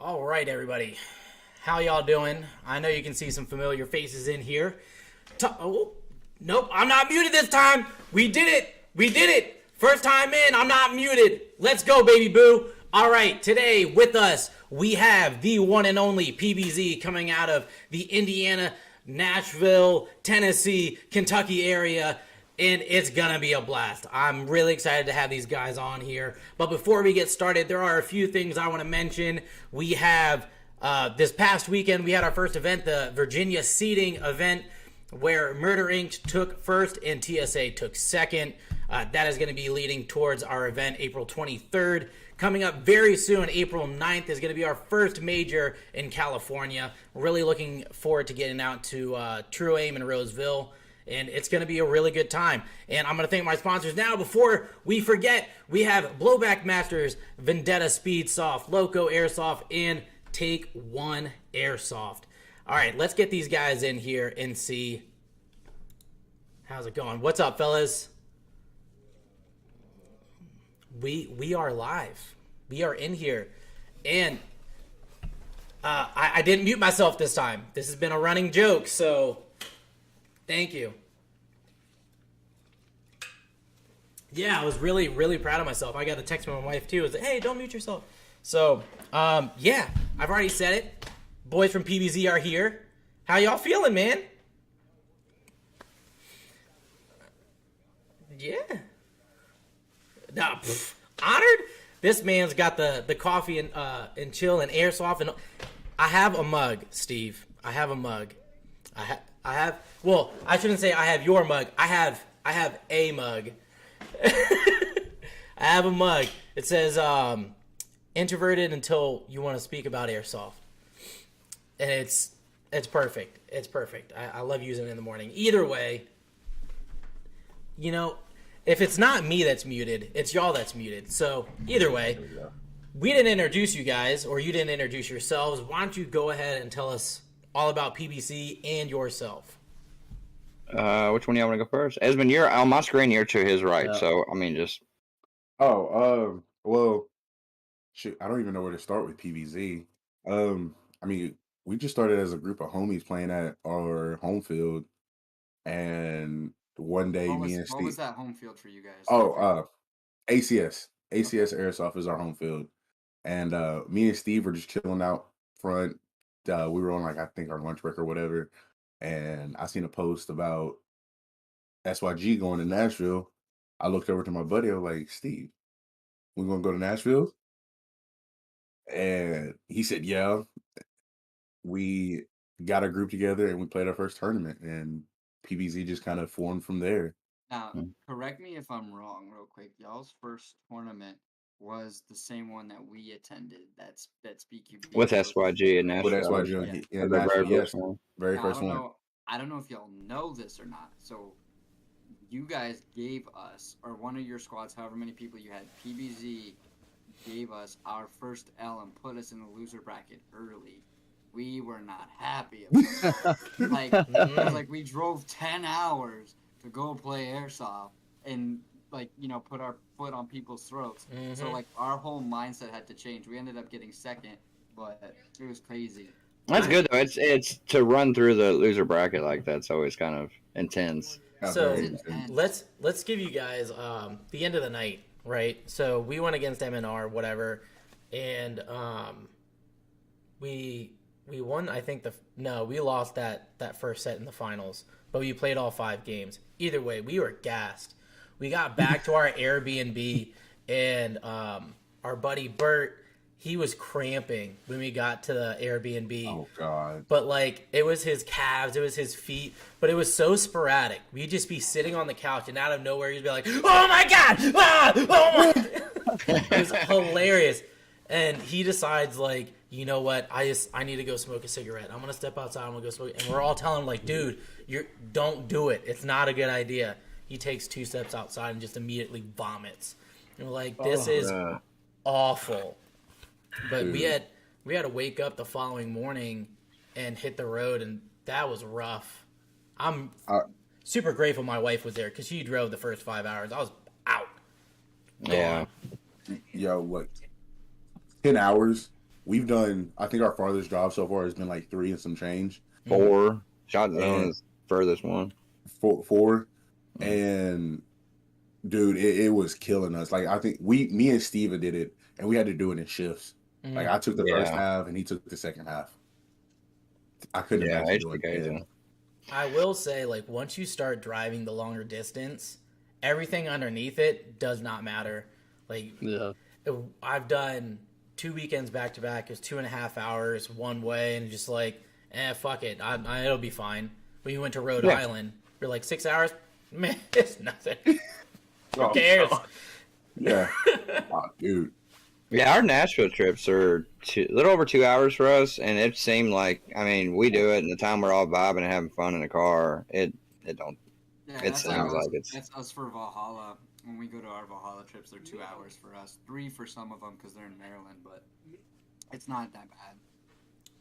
All right, everybody. How y'all doing? I know you can see some familiar faces in here. Oh, nope, I'm not muted this time. We did it. We did it. First time in, I'm not muted. Let's go, baby boo. All right, today with us, we have the one and only PBZ coming out of the Indiana, Nashville, Tennessee, Kentucky area. And it's gonna be a blast. I'm really excited to have these guys on here. But before we get started, there are a few things I want to mention. We have this past weekend, we had our first event, the Virginia seating event, where Murder Inc. took first and TSA took second. That is going to be leading towards our event April 23rd. Coming up very soon, April 9th, is going to be our first major in California. Really looking forward to getting out to True Aim in Roseville. And it's going to be a really good time. And I'm going to thank my sponsors now. Before we forget, we have Blowback Masters, Vendetta Speedsoft, Loco Airsoft, and Take One Airsoft. All right, let's get these guys in here and see how's it going. What's up, fellas? We are live. We are in here. And I didn't mute myself this time. This has been a running joke, so thank you. Yeah, I was really, really proud of myself. I got a text from my wife, too. It was like, hey, don't mute yourself. So, yeah, I've already said it. Boys from PBZ are here. How y'all feeling, man? Yeah. Nah, honored? This man's got the coffee and chill and airsoft. And I have a mug, Steve. I have a mug. I have, well, I shouldn't say I have your mug. I have a mug. I have a mug. It says, introverted until you want to speak about airsoft. And it's perfect. It's perfect. I love using it in the morning. Either way, you know, if it's not me that's muted, it's y'all that's muted. So either way, we didn't introduce you guys, or you didn't introduce yourselves. Why don't you go ahead and tell us all about PBC and yourself? Which one do you want to go first? Esmond, you're on my screen. You're to his right, yeah. So I mean, just. Well, shoot, I don't even know where to start with PBZ. I mean, we just started as a group of homies playing at our home field, and one day me and Steve. What was that home field for you guys? ACS Airsoft is our home field, and me and Steve were just chilling out front. We were on I think our lunch break or whatever, and I seen a post about SYG going to Nashville. I looked over to my buddy. I was like, Steve, we gonna go to Nashville? And he said, yeah. We got a group together and we played our first tournament, and PBZ just kind of formed from there. Now, correct me if I'm wrong real quick. Y'all's first tournament was the same one that we attended. That's SteveQB. With SYG and Nashville. With SYG, yeah, Nashville, yes. Very first one. I don't know if y'all know this or not. So you guys gave us, or one of your squads, however many people you had, PBZ gave us our first L and put us in the loser bracket early. We were not happy about it. Like we drove 10 hours to go play airsoft and put our foot on people's throats. Mm-hmm. So our whole mindset had to change. We ended up getting second, but it was crazy. That's good though. It's to run through the loser bracket like that's always kind of intense. So let's give you guys the end of the night, right? So we went against MNR, whatever, and we won. I think we lost that first set in the finals, but we played all 5 games. Either way, we were gassed. We got back to our Airbnb, and our buddy Bert, he was cramping when we got to the Airbnb. Oh God! But it was his calves, it was his feet, but it was so sporadic. We'd just be sitting on the couch, and out of nowhere, he'd be like, "Oh my God! Ah! Oh my!" It was hilarious. And he decides, you know what? I need to go smoke a cigarette. I'm gonna step outside. I'm gonna go smoke. And we're all telling him, dude, don't do it. It's not a good idea. He takes 2 steps outside and just immediately vomits. And we're like, this is awful. But we had to wake up the following morning and hit the road, and that was rough. I'm super grateful my wife was there because she drove the first 5 hours. I was out. Yeah. Yo, what? 10 hours we've done. I think our farthest drive so far has been like 3 and some change. 4 shot zone And is furthest one. 4, and dude, it was killing us. Like I think me and Steve did it, and we had to do it in shifts. Like I took the first half, and he took the second half. I couldn't imagine doing it again. I will say, like, once you start driving the longer distance, everything underneath it does not matter. Like, I've done 2 weekends back to back. It was 2.5 hours one way, and just like, fuck it, it'll be fine. When you went to Rhode Island, you're like 6 hours, man, it's nothing. Who cares? Yeah, oh, dude. Yeah, our Nashville trips are a little over 2 hours for us, and it seemed like, I mean, we do it in the time we're all vibing and having fun in the car. It don't. Yeah, it sounds like it's. That's us for Valhalla. When we go to our Valhalla trips, they're 2 hours for us, 3 for some of them because they're in Maryland, but it's not that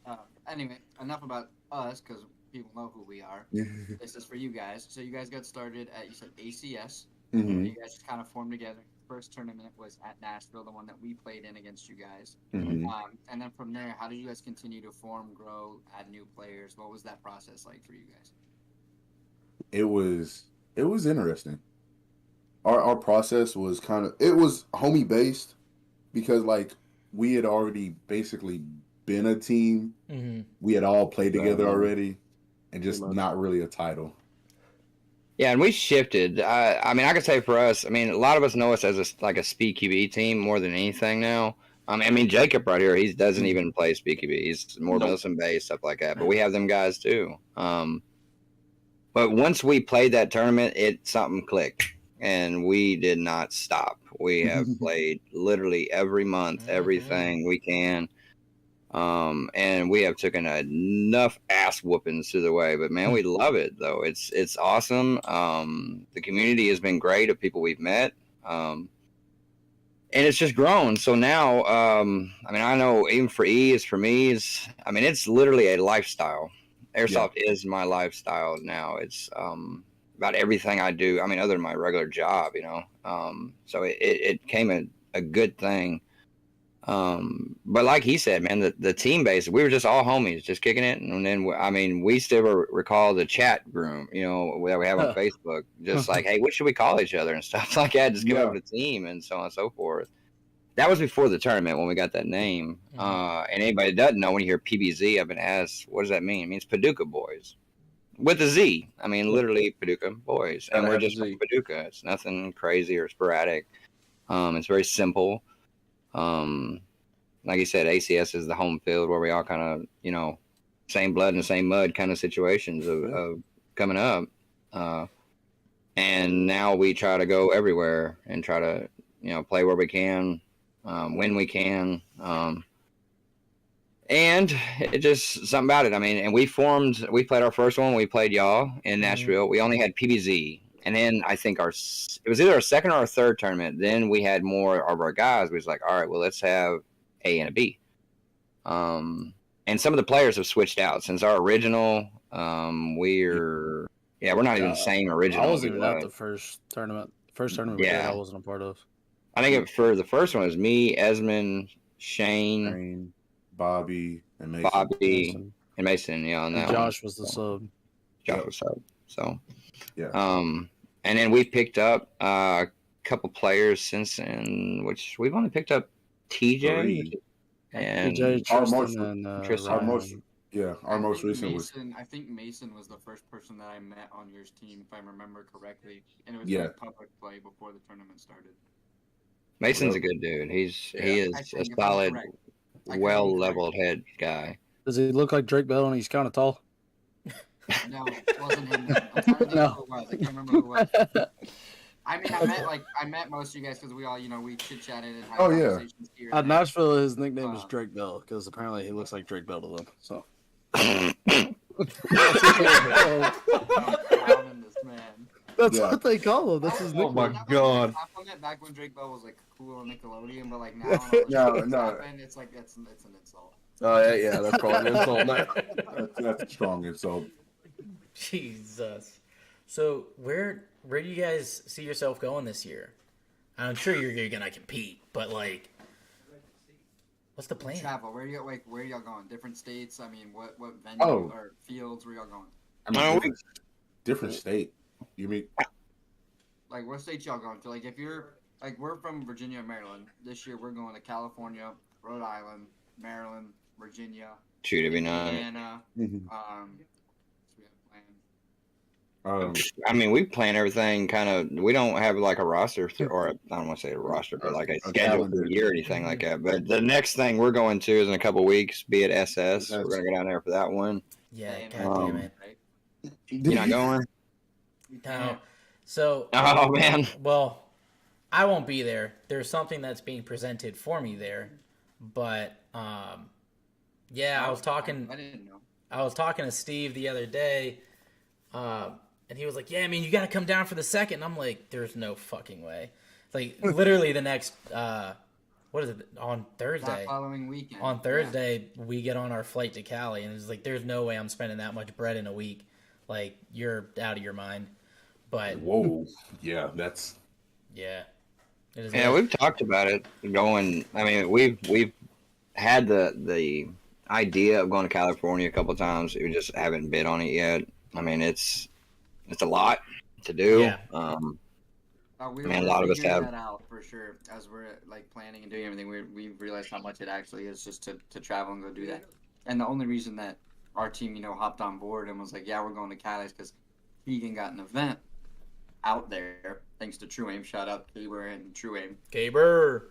bad. Anyway, enough about us because people know who we are. This is for you guys. So you guys got started at, you said ACS. Mm-hmm. You guys just kind of formed together. First tournament was at Nashville, the one that we played in against you guys. Mm-hmm. And then from there, how did you guys continue to form, grow, add new players? What was that process like for you guys? It was interesting. Our process was it was homie based because like we had already basically been a team. Mm-hmm. We had all played together already, and just not really a title. Yeah, and we shifted. I mean, I could say for us, I mean, a lot of us know us as a SteveQB team more than anything now. I mean, Jacob right here, he doesn't even play SteveQB. He's more medicine based, stuff like that. But we have them guys too. But once we played that tournament, something clicked, and we did not stop. We have played literally every month, everything we can. And we have taken enough ass whoopings through the way, but man, we love it though. It's awesome. The community has been great of people we've met. And it's just grown. So now, I mean, I know even for for me, I mean, it's literally a lifestyle. Airsoft is my lifestyle now. It's, about everything I do. I mean, other than my regular job, you know? So it came a good thing. But like he said, man, the team base, we were just all homies, just kicking it. And then, I mean, we still recall the chat room, you know, that we have on Facebook, just like, hey, what should we call each other and stuff like that, just give up the team and so on and so forth. That was before the tournament when we got that name. And anybody that doesn't know, when you hear PBZ, I've been asked, what does that mean? It means Paducah Boys. With a Z. I mean, literally Paducah Boys. And we're just from Paducah. It's nothing crazy or sporadic. It's very simple. Like you said, ACS is the home field where we all kind of, you know, same blood and same mud kind of situations of coming up. And now we try to go everywhere and try to, you know, play where we can, when we can. And it just something about it. I mean, and we played our first one. We played y'all in Nashville. We only had PBZ. And then I think it was either our second or our third tournament. Then we had more of our guys. We was like, all right, well, let's have A and a B. And some of the players have switched out since our original. We're not even the same original. I wasn't even at the first tournament. First tournament we did, I wasn't a part of. I think for the first one, it was me, Esmond, Shane, Bobby, and Mason. Yeah, on that and Josh was the sub. Josh was sub. So, yeah. And then we picked up a couple players since then, which we've only picked up TJ and TJ, our most recent was. I think Mason was the first person that I met on your team, if I remember correctly, and it was like public play before the tournament started. Mason's a good dude. He is a solid, well-leveled head guy. Does he look like Drake Bell and he's kind of tall? No, it wasn't him. I'm trying to think who it was. I can't remember who it was. I mean, I met most of you guys because we all, you know, we chit-chatted and had conversations here. At Nashville, his nickname is Drake Bell because apparently he looks like Drake Bell to them. So. That's what they call him. That's his nickname. Oh my god! I found that back when Drake Bell was like cool on Nickelodeon, but like now, it's like it's an insult. Oh yeah, that's probably an insult now. That's a strong insult. Jesus. So where do you guys see yourself going this year? I'm sure you're gonna compete, but like What's the plan? Travel. Where are y'all going? Different states? I mean, what venue Oh. or fields where y'all going? I mean, No, different state. You mean? Like, what states y'all going to? Like, if you're like, we're from Virginia and Maryland. This year, we're going to California, Rhode Island, Maryland, Virginia, shoot, it'd be nice. Indiana. Mhm. So we have planned. I mean, we plan everything kind of. We don't have like a roster, or I don't want to say a roster, but like a schedule for calendar. the year or anything like that. But the next thing we're going to is in a couple weeks, be at SS. We're gonna go down there for that one. Yeah, Planned, god damn it. right? You not going? No. So. Oh man. Well, I won't be there. There's something that's being presented for me there, but yeah, I was talking. I didn't know. I was talking to Steve the other day, and he was like, "Yeah, I mean, you got to come down for the second." And I'm like, "There's no fucking way." Like literally the next, what is it, on Thursday? That following weekend. On Thursday, we get on our flight to Cali, and it's like, "There's no way I'm spending that much bread in a week." Like, you're out of your mind. But Whoa. Yeah, that's. yeah, it is. Yeah, we've talked about it going. I mean, we've had the idea of going to California a couple of times. We just haven't bid on it yet. I mean, it's a lot to do. Yeah. We Man, a lot of us figuring have. that out for sure as we're like planning and doing everything. We realized how much it actually is just to travel and go do that. And the only reason that our team, hopped on board and was like, yeah, we're going to Cali is because Keegan got an event out there thanks to True Aim. Shout out Gaber and True Aim. Gaber.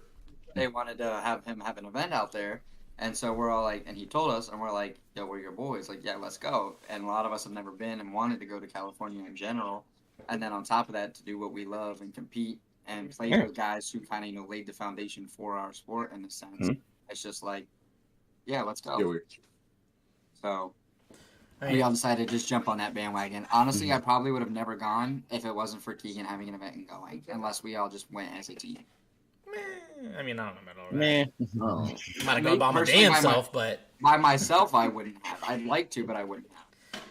They wanted to have him have an event out there. And so we're all like, and he told us, and we're like, yo, we're your boys. Like, yeah, let's go. And a lot of us have never been and wanted to go to California in general. And then on top of that, to do what we love and compete and play with guys who kind of, laid the foundation for our sport in a sense. Mhm. It's just like, yeah, let's go. Yeah, So I we mean, all decided to just jump on that bandwagon. Honestly, I probably would have never gone if it wasn't for Keegan having an event and going, unless we all just went as a team. I mean, I don't know about all that. Man. Oh. Might have gone by my Personally, damn by my- self, but By myself, I wouldn't have. I'd like to, but I wouldn't have.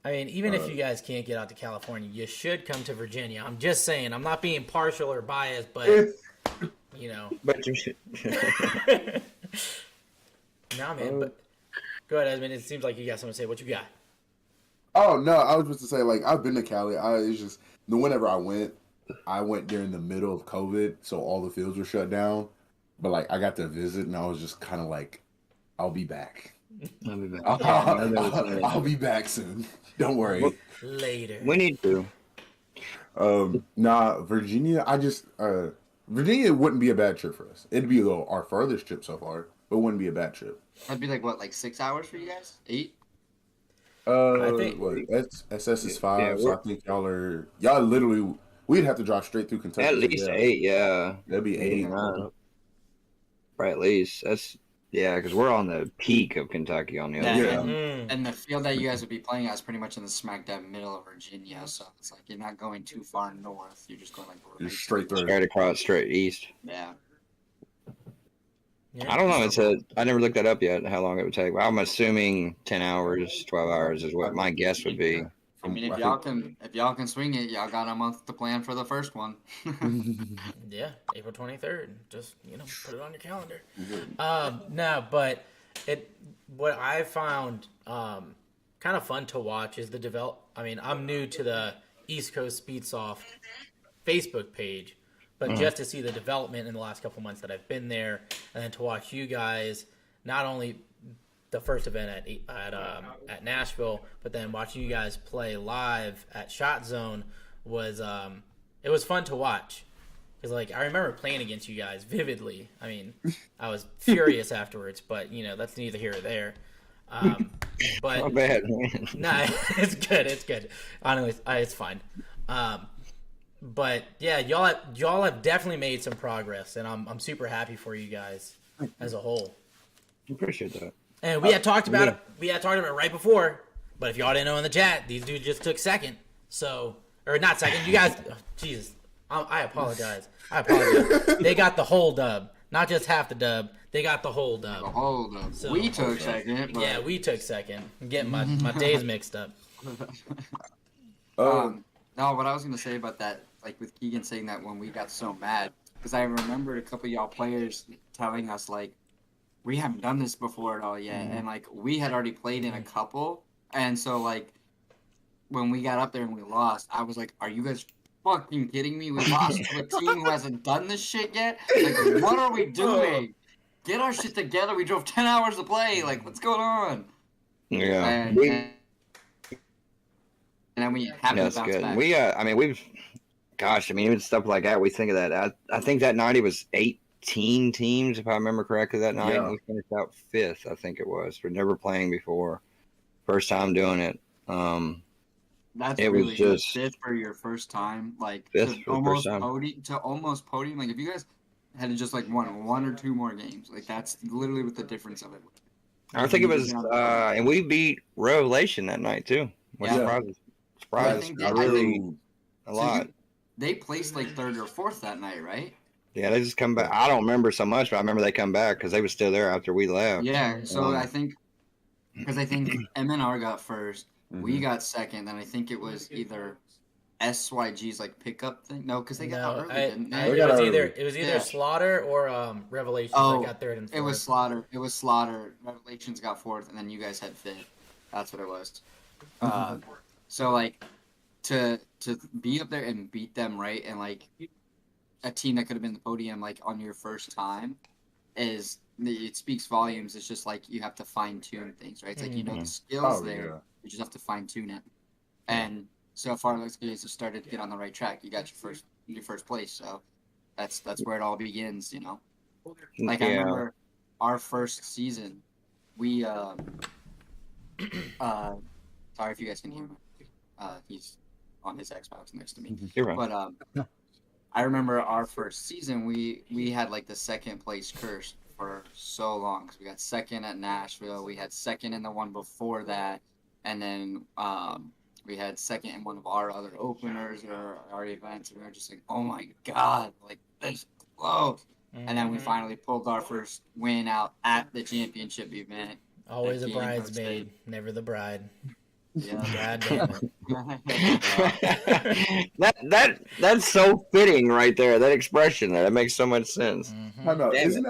I mean, even if you guys can't get out to California, you should come to Virginia. I'm just saying. I'm not being partial or biased, but you know. But you should. Nah, man. But go ahead, Esmond. It seems like you got something to say. What you got? Oh no, I was just to say like I've been to Cali. It's just whenever I went during the middle of COVID, so all the fields were shut down. But like I got to visit, and I was just kind of like, I'll be back. I'll be back. I'll be back soon. Don't worry. Later. We need to. Nah, Virginia. Virginia wouldn't be a bad trip for us. It'd be our furthest trip so far, but it wouldn't be a bad trip. That'd be like what, like 6 hours for you guys? 8? I think- SS is 5, Yeah, so I think y'all literally we'd have to drive straight through Kentucky. At least 8, yeah. That'd be 8. Right, at least. That's, yeah, because we're on the peak of Kentucky on the other Yeah. side. And the field that you guys would be playing at is pretty much in the smack dab middle of Virginia, so it's like you're not going too far north. You're just going like Just straight through. Straight across, straight east. Yeah. Yeah. I don't know. I never looked that up yet, how long it would take. But I'm assuming 10 hours, 12 hours is what my guess would be. I mean, if y'all can swing it, y'all got a month to plan for the first one. Yeah, April 23rd. Just, put it on your calendar. No, but what I found kind of fun to watch is I'm new to the East Coast Speedsoft Facebook page, but just to see the development in the last couple months that I've been there, and then to watch you guys, not only the first event at Nashville, but then watching you guys play live at Shot Zone was it was fun to watch, because I remember playing against you guys vividly. I mean, I was furious afterwards, but that's neither here or there. But Not bad, man. nah, it's good. Honestly, it's fine. But yeah, y'all have definitely made some progress, and I'm super happy for you guys as a whole. Appreciate that. And we had talked about it. We had talked about it right before. But if y'all didn't know in the chat, these dudes just took second. So, or not second. You guys, Jesus, I apologize. They got the whole dub, not just half the dub. They got the whole dub. Hold up. So- We took second. But... Yeah, we took second. I'm getting my days mixed up. No, what I was gonna say about that, like with Keegan saying that when we got so mad, because I remember a couple of y'all players telling us like, we haven't done this before at all yet, and like we had already played in a couple, and so like when we got up there and we lost, I was like, "Are you guys fucking kidding me? We lost to a team who hasn't done this shit yet. Like, what are we doing? Get our shit together. We drove 10 hours to play. Like, what's going on?" Yeah. And then we have to That's bounce good. back. I mean, even stuff like that, we think of that. I think that night it was 18 teams, if I remember correctly, that night. Yeah. We finished out 5th, I think it was. We're never playing before. First time doing it. That's it really was good. just 5th for your first time. Like, fifth for the first time. to almost podium. Like, if you guys had just, like, won 1 or 2 more games, like, that's literally what the difference of it was. I think it was, and we beat Revelation that night, too. Which Yeah. surprised I really a lot. They placed, like, 3rd or 4th that night, right? Yeah, they just come back. I don't remember so much, but I remember they come back because they were still there after we left. Yeah, so I think MNR got first, we got second, and I think it was either SYG's like pickup thing. No, because they got out early, didn't they? It was either Slaughter or Revelations. Oh, I got third and fourth. It was Slaughter. Revelations got 4th, and then you guys had 5th. That's what it was. So like to be up there and beat them, right, and like a team that could have been the podium like on your first time it speaks volumes. It's just like you have to fine tune things, right? It's like you know the skills there, you just have to fine tune it. And so far, those guys have started to get on the right track. You got your first place, so that's where it all begins, you know. Like I remember our first season, we sorry if you guys can hear me. He's on his Xbox next to me. You're right. But I remember our first season, we had like the second place curse for so long because we got second at Nashville, we had second in the one before that, and then we had second in one of our other openers or our events, and we were just like, oh my god, like this is close. And then we finally pulled our first win out at the championship event. Always a bridesmaid, never the bride. Yeah. God damn it. That's so fitting right there. That expression there. That makes so much sense. I know. Isn't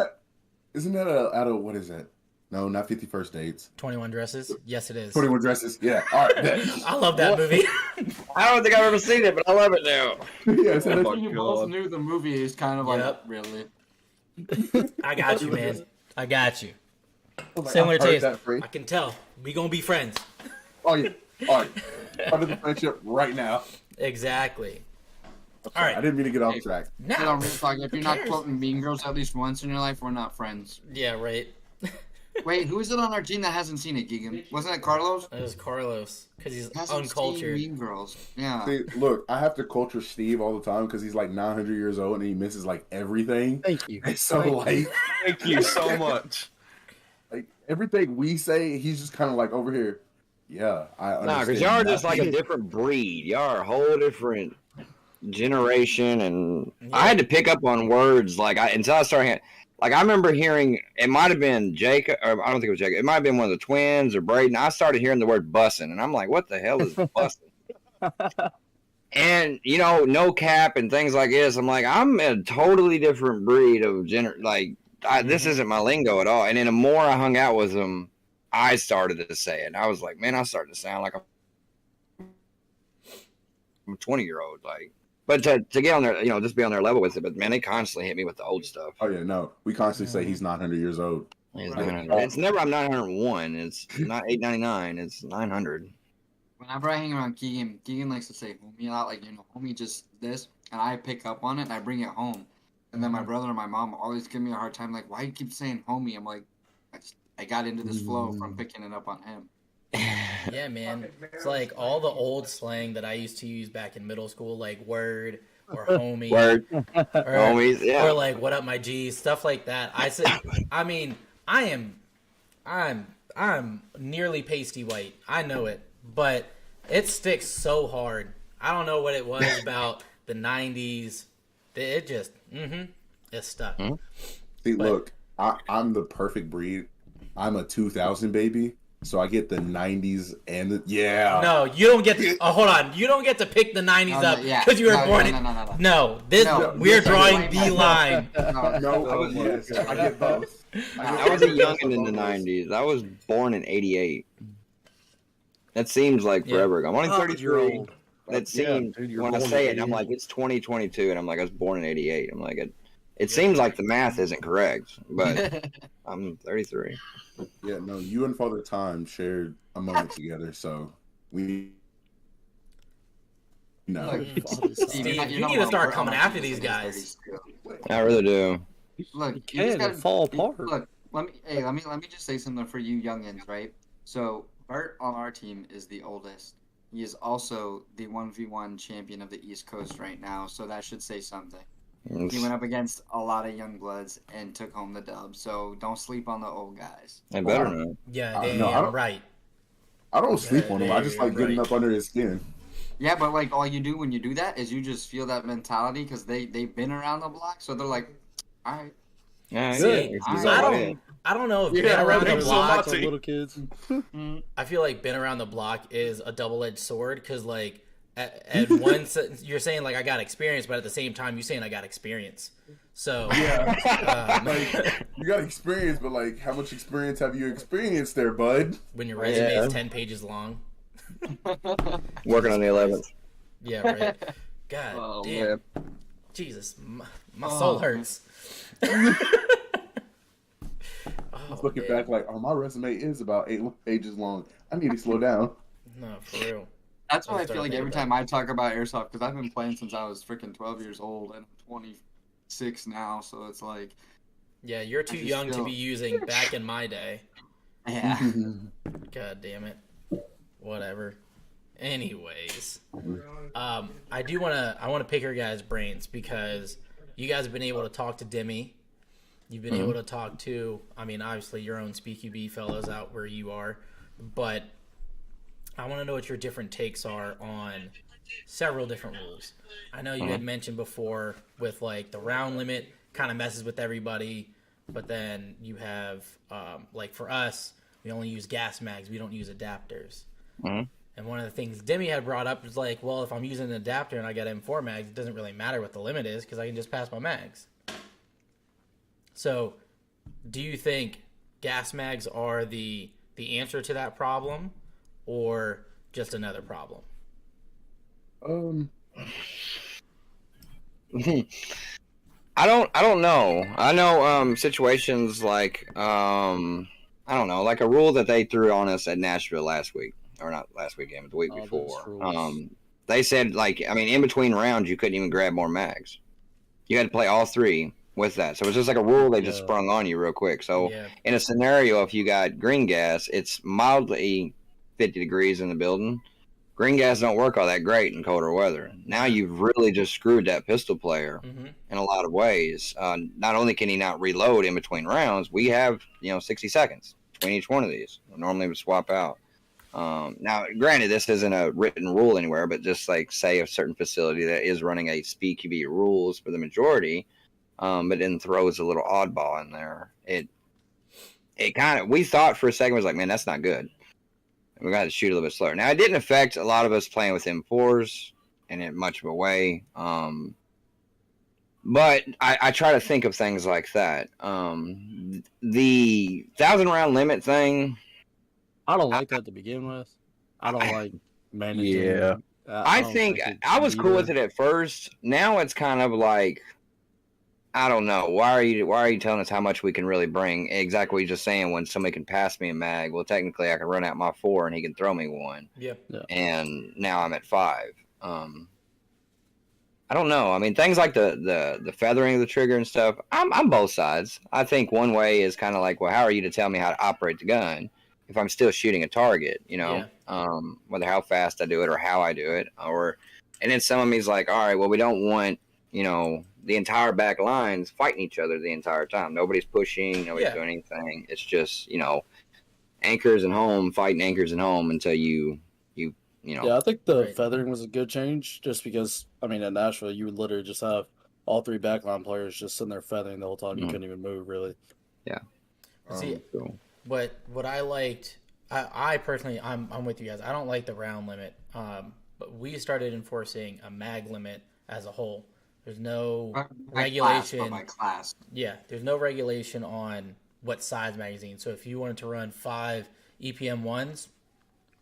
that out of what is that? No, not 51st Dates. 21 Dresses? Yes, it is. 21 Dresses. Yeah. All right. I love that movie. I don't think I've ever seen it, but I love it now. Yeah, so you both knew the movie is kind of like really. I got you, man. I got you. Like, Same way it is. I can tell. We gonna be friends. Oh yeah. All right. Under the friendship right now. Exactly. All right. I didn't mean to get off track. No. If you're not quoting Mean Girls at least once in your life, we're not friends. Yeah, right. Wait, who is it on our team that hasn't seen it, Keegan? Wasn't it Carlos? It was Carlos, because he's hasn't uncultured. Seen Mean Girls. Yeah. See, look, I have to culture Steve all the time because he's like 900 years old and he misses like everything. Thank you. And so like, Thank you so much. like everything we say, he's just kind of like over here. Yeah, I understand. Nah, because y'all are just like a different breed. Y'all are a whole different generation, and I had to pick up on words until I started. Like I remember hearing, it might have been Jacob, or I don't think it was Jacob. It might have been one of the twins or Braden. I started hearing the word "bussin'," and I'm like, "What the hell is bussin'?" And no cap and things like this. I'm like, I'm a totally different breed of this isn't my lingo at all. And then the more I hung out with them, I started to say it. And I was like, man, I started to sound like a 20-year-old. Like, but to get on their, just be on their level with it. But man, they constantly hit me with the old stuff. Oh yeah, no, we constantly say he's 900 years old. It's never I'm 901. It's not 899. It's 900. Whenever I hang around Keegan likes to say homie a lot, like, homie just this, and I pick up on it and I bring it home. And then my brother and my mom always give me a hard time, like, why you keep saying homie? I'm like, I got into this flow from picking it up on him. Yeah, man. It's like all the old slang that I used to use back in middle school, like word or homie. Word. Homies, yeah. Or like what up my G, stuff like that. I'm nearly pasty white. I know it, but it sticks so hard. I don't know what it was about the 90s. It just, it's stuck. See, look, I'm the perfect breed. I'm a 2000 baby. So I get the 90s and the No, you don't get to. Oh, hold on. You don't get to pick the 90s up because you were born in. No, we're drawing the line. Yes, I get both. I was a youngin in the 90s. I was born in 88. That seems like forever ago. I'm only 33. That seems, when I say it, I'm like, it's 2022, and I'm like, I was born in 88. I'm like, it seems like the math isn't correct, but I'm 33. Yeah, no, you and Father Time shared a moment together, so we Steve, you need to start coming after these guys. I really do. Look, You can't fall apart. Look, let me just say something for you youngins, right? So Bert on our team is the oldest. He is also the 1v1 champion of the East Coast right now, so that should say something. He went up against a lot of young bloods and took home the dub. So don't sleep on the old guys. I better not. Yeah, damn right. I don't sleep on him. I just like getting up under his skin. Yeah, but like all you do when you do that is you just feel that mentality because they've been around the block, so they're like, all right. Yeah, See, I don't know if being around the block. Little kids. I feel like being around the block is a double-edged sword because like. At one sentence, you're saying like I got experience, but at the same time, you're saying I got experience. So like, you got experience, but like, how much experience have you experienced there, bud? When your resume is 10 pages long, working on the 11th. Yeah, right. God damn, man. Jesus, my soul hurts. Looking back, like, my resume is about 8 pages long. I need to slow down. No, for real. That's why I feel like every time I talk about airsoft, because I've been playing since I was freaking 12 years old and I'm 26 now, so it's like. Yeah, you're too young to be using back in my day. Yeah. God damn it. Whatever. Anyways, I want to pick your guys' brains because you guys have been able to talk to Demi. You've been able to talk to, I mean, obviously your own SpeedQB fellows out where you are, but I want to know what your different takes are on several different rules. I know you had mentioned before with like the round limit kind of messes with everybody, but then you have like for us, we only use gas mags. We don't use adapters. And one of the things Demi had brought up was like, well, if I'm using an adapter and I got M4 mags, it doesn't really matter what the limit is because I can just pass my mags. So do you think gas mags are the answer to that problem? Or just another problem? I don't know. I know situations like I don't know, like a rule that they threw on us at Nashville last week, or not last weekend, but the week before. They said like, I mean, in between rounds you couldn't even grab more mags. You had to play all three with that. So it's just like a rule they just sprung on you real quick. So in a scenario, if you got green gas, it's mildly 50 degrees in the building. Green gas don't work all that great in colder weather. Now you've really just screwed that pistol player in a lot of ways. Not only can he not reload in between rounds, we have 60 seconds between each one of these. Normally we swap out. Now, granted, this isn't a written rule anywhere, but just like say a certain facility that is running a SpeedQB rules for the majority, but then throws a little oddball in there. It kind of, we thought for a second, was like, man, that's not good. We got to shoot a little bit slower. Now, it didn't affect a lot of us playing with M4s in much of a way. But I try to think of things like that. The 1,000-round limit thing. I don't like that to begin with. I don't like managing. Yeah. I think I was cool with it at first. Now it's kind of like, I don't know. Why are you telling us how much we can really bring? Exactly what you're just saying. When somebody can pass me a mag, well, technically I can run out my 4 and he can throw me one. Yep. Yeah. And now I'm at 5. I don't know. I mean, things like the feathering of the trigger and stuff. I'm both sides. I think one way is kind of like, well, how are you to tell me how to operate the gun if I'm still shooting a target? Whether how fast I do it or how I do it, and then some of me's like, all right, well, we don't want the entire back lines fighting each other the entire time. Nobody's pushing, nobody's doing anything. It's just, anchors and home fighting anchors and home until you. Yeah, I think the feathering was a good change just because, I mean, at Nashville, you would literally just have all 3 backline players just sitting there feathering the whole time. You couldn't even move, really. Yeah. See, what I liked, I personally, I'm with you guys. I don't like the round limit. But we started enforcing a mag limit as a whole. There's no regulation. By class. Yeah, there's no regulation on what size magazine. So if you wanted to run 5 EPM ones,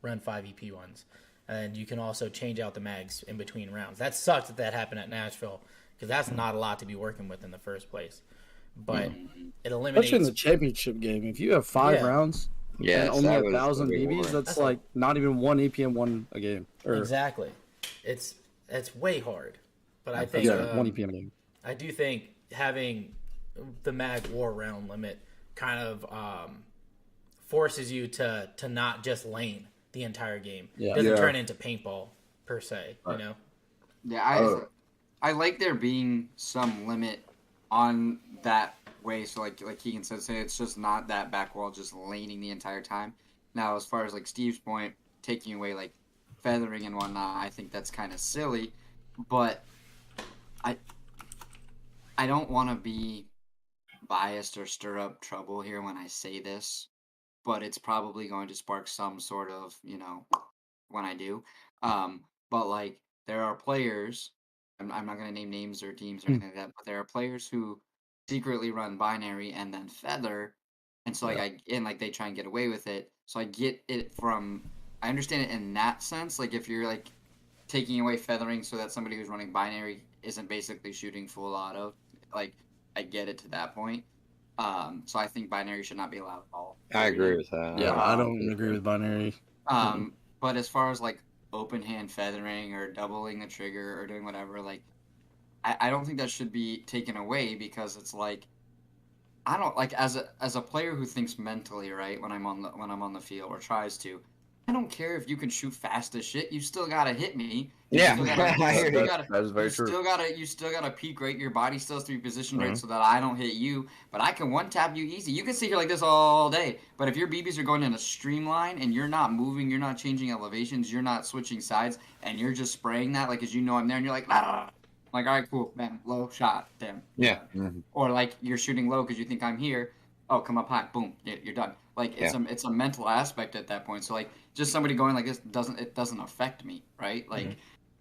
run 5 EP ones. And you can also change out the mags in between rounds. That sucks that happened at Nashville because that's not a lot to be working with in the first place. But it eliminates. Especially in the championship game, if you have 5 rounds and only 1,000 BBs, that's like not even one EPM one a game. Exactly. It's way hard. But I think one EPM game. I do think having the mag war round limit kind of forces you to not just lane the entire game. It doesn't turn into paintball per se, you know? Yeah, I like there being some limit on that way. So like Keegan said, say it's just not that back wall just laning the entire time. Now, as far as like Steve's point, taking away like feathering and whatnot, I think that's kind of silly. But I don't want to be biased or stir up trouble here when I say this, but it's probably going to spark some sort of, when I do. But like there are players, I'm not going to name names or teams or anything like that, but there are players who secretly run binary and then feather. And so like they try and get away with it. So I get it I understand it in that sense. Like if you're like taking away feathering so that somebody who's running binary isn't basically shooting full auto, like I get it to that point. So I think binary should not be allowed at all. I agree with that. Yeah, I don't agree with binary. But as far as like open hand feathering or doubling the trigger or doing whatever, like I don't think that should be taken away because it's like I don't like as a player who thinks mentally, right, when I'm on the field or tries to. I don't care if you can shoot fast as shit. You still gotta hit me. That's very true. You still gotta peak right. Your body still has to be positioned right so that I don't hit you. But I can one tap you easy. You can sit here like this all day. But if your BBs are going in a streamline and you're not moving, you're not changing elevations, you're not switching sides, and you're just spraying that like as you know I'm there, and you're like, ah. Like, all right, cool, man, low shot, damn. Yeah. Or like you're shooting low because you think I'm here. Oh, come up high, boom, you're done. Like it's a mental aspect at that point. So like just somebody going like this doesn't affect me, right? Like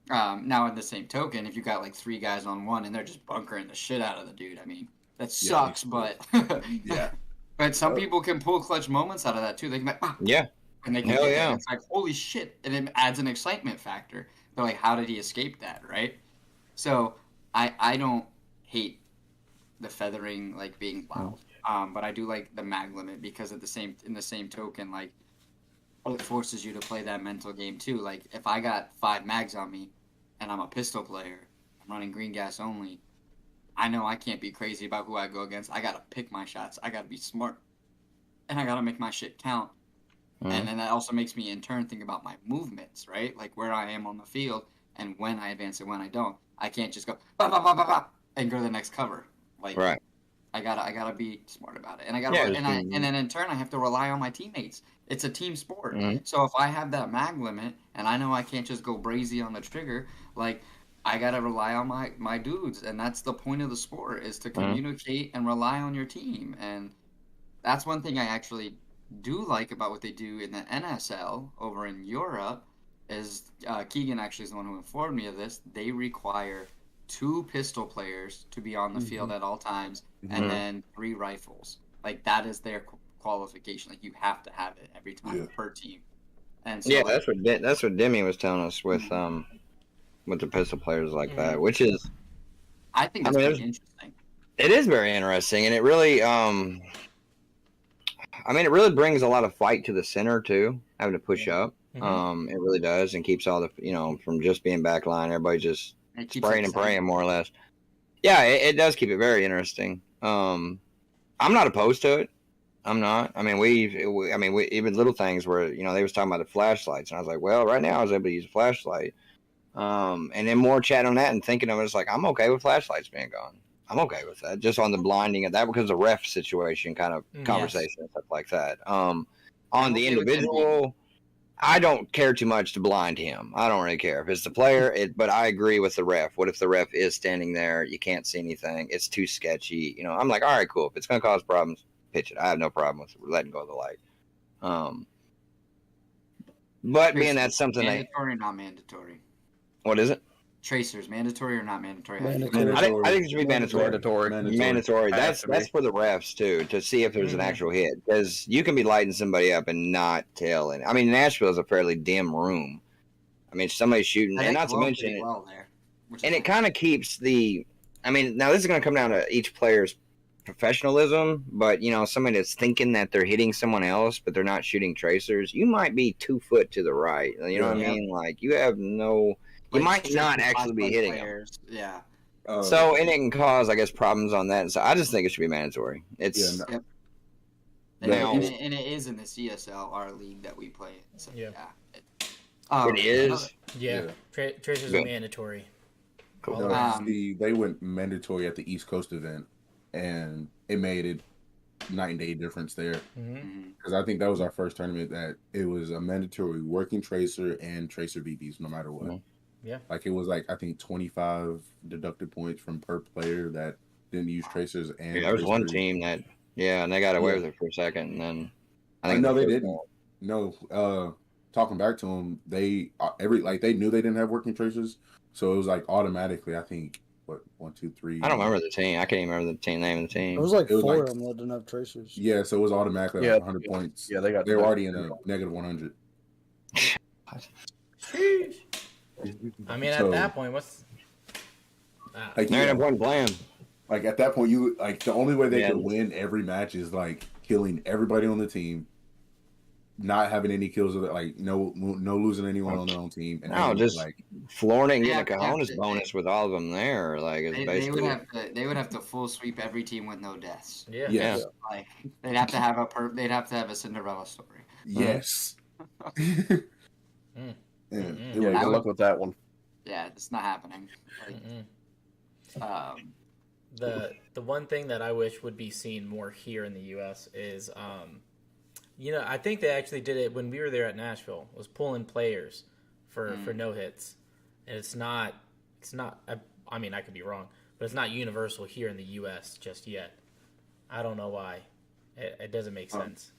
now in the same token, if you got like 3 guys on one and they're just bunkering the shit out of the dude, I mean that sucks, but but some people can pull clutch moments out of that too. They can and they can it's like holy shit, and it adds an excitement factor. They're like, how did he escape that, right? So I don't hate the feathering like being loud. But I do like the mag limit because in the same token, like it forces you to play that mental game too. Like if I got 5 mags on me and I'm a pistol player, I'm running green gas only, I know I can't be crazy about who I go against. I gotta pick my shots. I gotta be smart. And I gotta make my shit count. And then that also makes me in turn think about my movements, right? Like where I am on the field and when I advance and when I don't. I can't just go bah, bah, bah, bah, bah, and go to the next cover. Like I gotta be smart about it, and and then in turn I have to rely on my teammates. It's a team sport, so if I have that mag limit and I know I can't just go brazy on the trigger, like I gotta rely on my dudes, and that's the point of the sport is to communicate and rely on your team, and that's one thing I actually do like about what they do in the NSL over in Europe. Is Keegan actually is the one who informed me of this. They require 2 pistol players to be on the field at all times, and then 3 rifles. Like that is their qualification. Like you have to have it every time per team. And so, that's what Demi was telling us with the pistol players like that, which is I think that's pretty interesting. It is very interesting, and it really it really brings a lot of fight to the center too, having to push up. It really does, and keeps all the from just being backline, everybody just spraying and praying more or less. Yeah, it does keep it very interesting. I'm not opposed to it. I'm not. I mean, we even little things where they was talking about the flashlights, and I was like, well, right now I was able to use a flashlight. And then more chatting on that and thinking of it, it's like I'm okay with flashlights being gone. I'm okay with that, just on the blinding of that because of the ref situation kind of conversation and stuff like that. On the individual, I don't care too much to blind him. I don't really care if it's the player, but I agree with the ref. What if the ref is standing there? You can't see anything. It's too sketchy. I'm like, all right, cool. If it's going to cause problems, pitch it. I have no problem with letting go of the light. But being that's something mandatory or not mandatory? what is it? Tracers, mandatory or not mandatory? How do you feel? Mandatory. I think it should be mandatory. Mandatory. That's Has to be. for the refs too, to see if there's an actual hit, because you can be lighting somebody up and not telling. I mean, Nashville is a fairly dim room. I mean, somebody's shooting, I and think not to Glow mention did it, well there, which and is it kind of keeps the. I mean, now this is going to come down to each player's professionalism, but somebody that's thinking that they're hitting someone else, but they're not shooting tracers, you might be 2 foot to the right. You know what I mean? Like you have no. You like, might not actually be hitting them. players. Yeah. So, and it can cause, I guess, problems on that. So, I just think it should be mandatory. It's Yep. Now- And it is in the CSL, our league that we play in. So, Yeah. it is. Yeah. Tracers are mandatory. Cool. All No, around. they went mandatory at the East Coast event, and it made it night and day difference there. Because I think that was our first tournament that it was a mandatory working tracer and tracer BBs no matter what. Yeah. Like it was like I think 25 deducted points from per player that didn't use tracers. And There was one tracers. team that, and they got away with it for a second, and then I think No, the they first didn't. one- No, talking back to them, they they knew they didn't have working tracers, so it was like automatically. I think 1, 2, 3. I don't remember the team. I can't even remember the name of the team. It was like It was 4 like- of them that didn't have tracers. Yeah, so it was automatically Yeah, 100 points. Yeah, they got. They were already in a negative 100. I mean, So- at that point, what's. Like, They're yeah, in one plan. like at that point, you like the only way they Yeah. could win every match is like killing everybody on the team, not having any kills of it, like no losing anyone on their own team, and No, then, just like flooring it and Yeah, getting a yeah, cojones they- bonus with all of them there. Like it's basically. They would have to full sweep every team with no deaths. Yeah. yes, Yeah. Like they'd have to have a Cinderella story. yes. Mm. Yeah, Mm-mm. it Yeah, was- good luck with that one. Yeah, it's not happening. Like, The one thing that I wish would be seen more here in the U.S. is, I think they actually did it when we were there at Nashville. Was pulling players for no hits, and it's not. I mean, I could be wrong, but it's not universal here in the U.S. just yet. I don't know why. It doesn't make sense.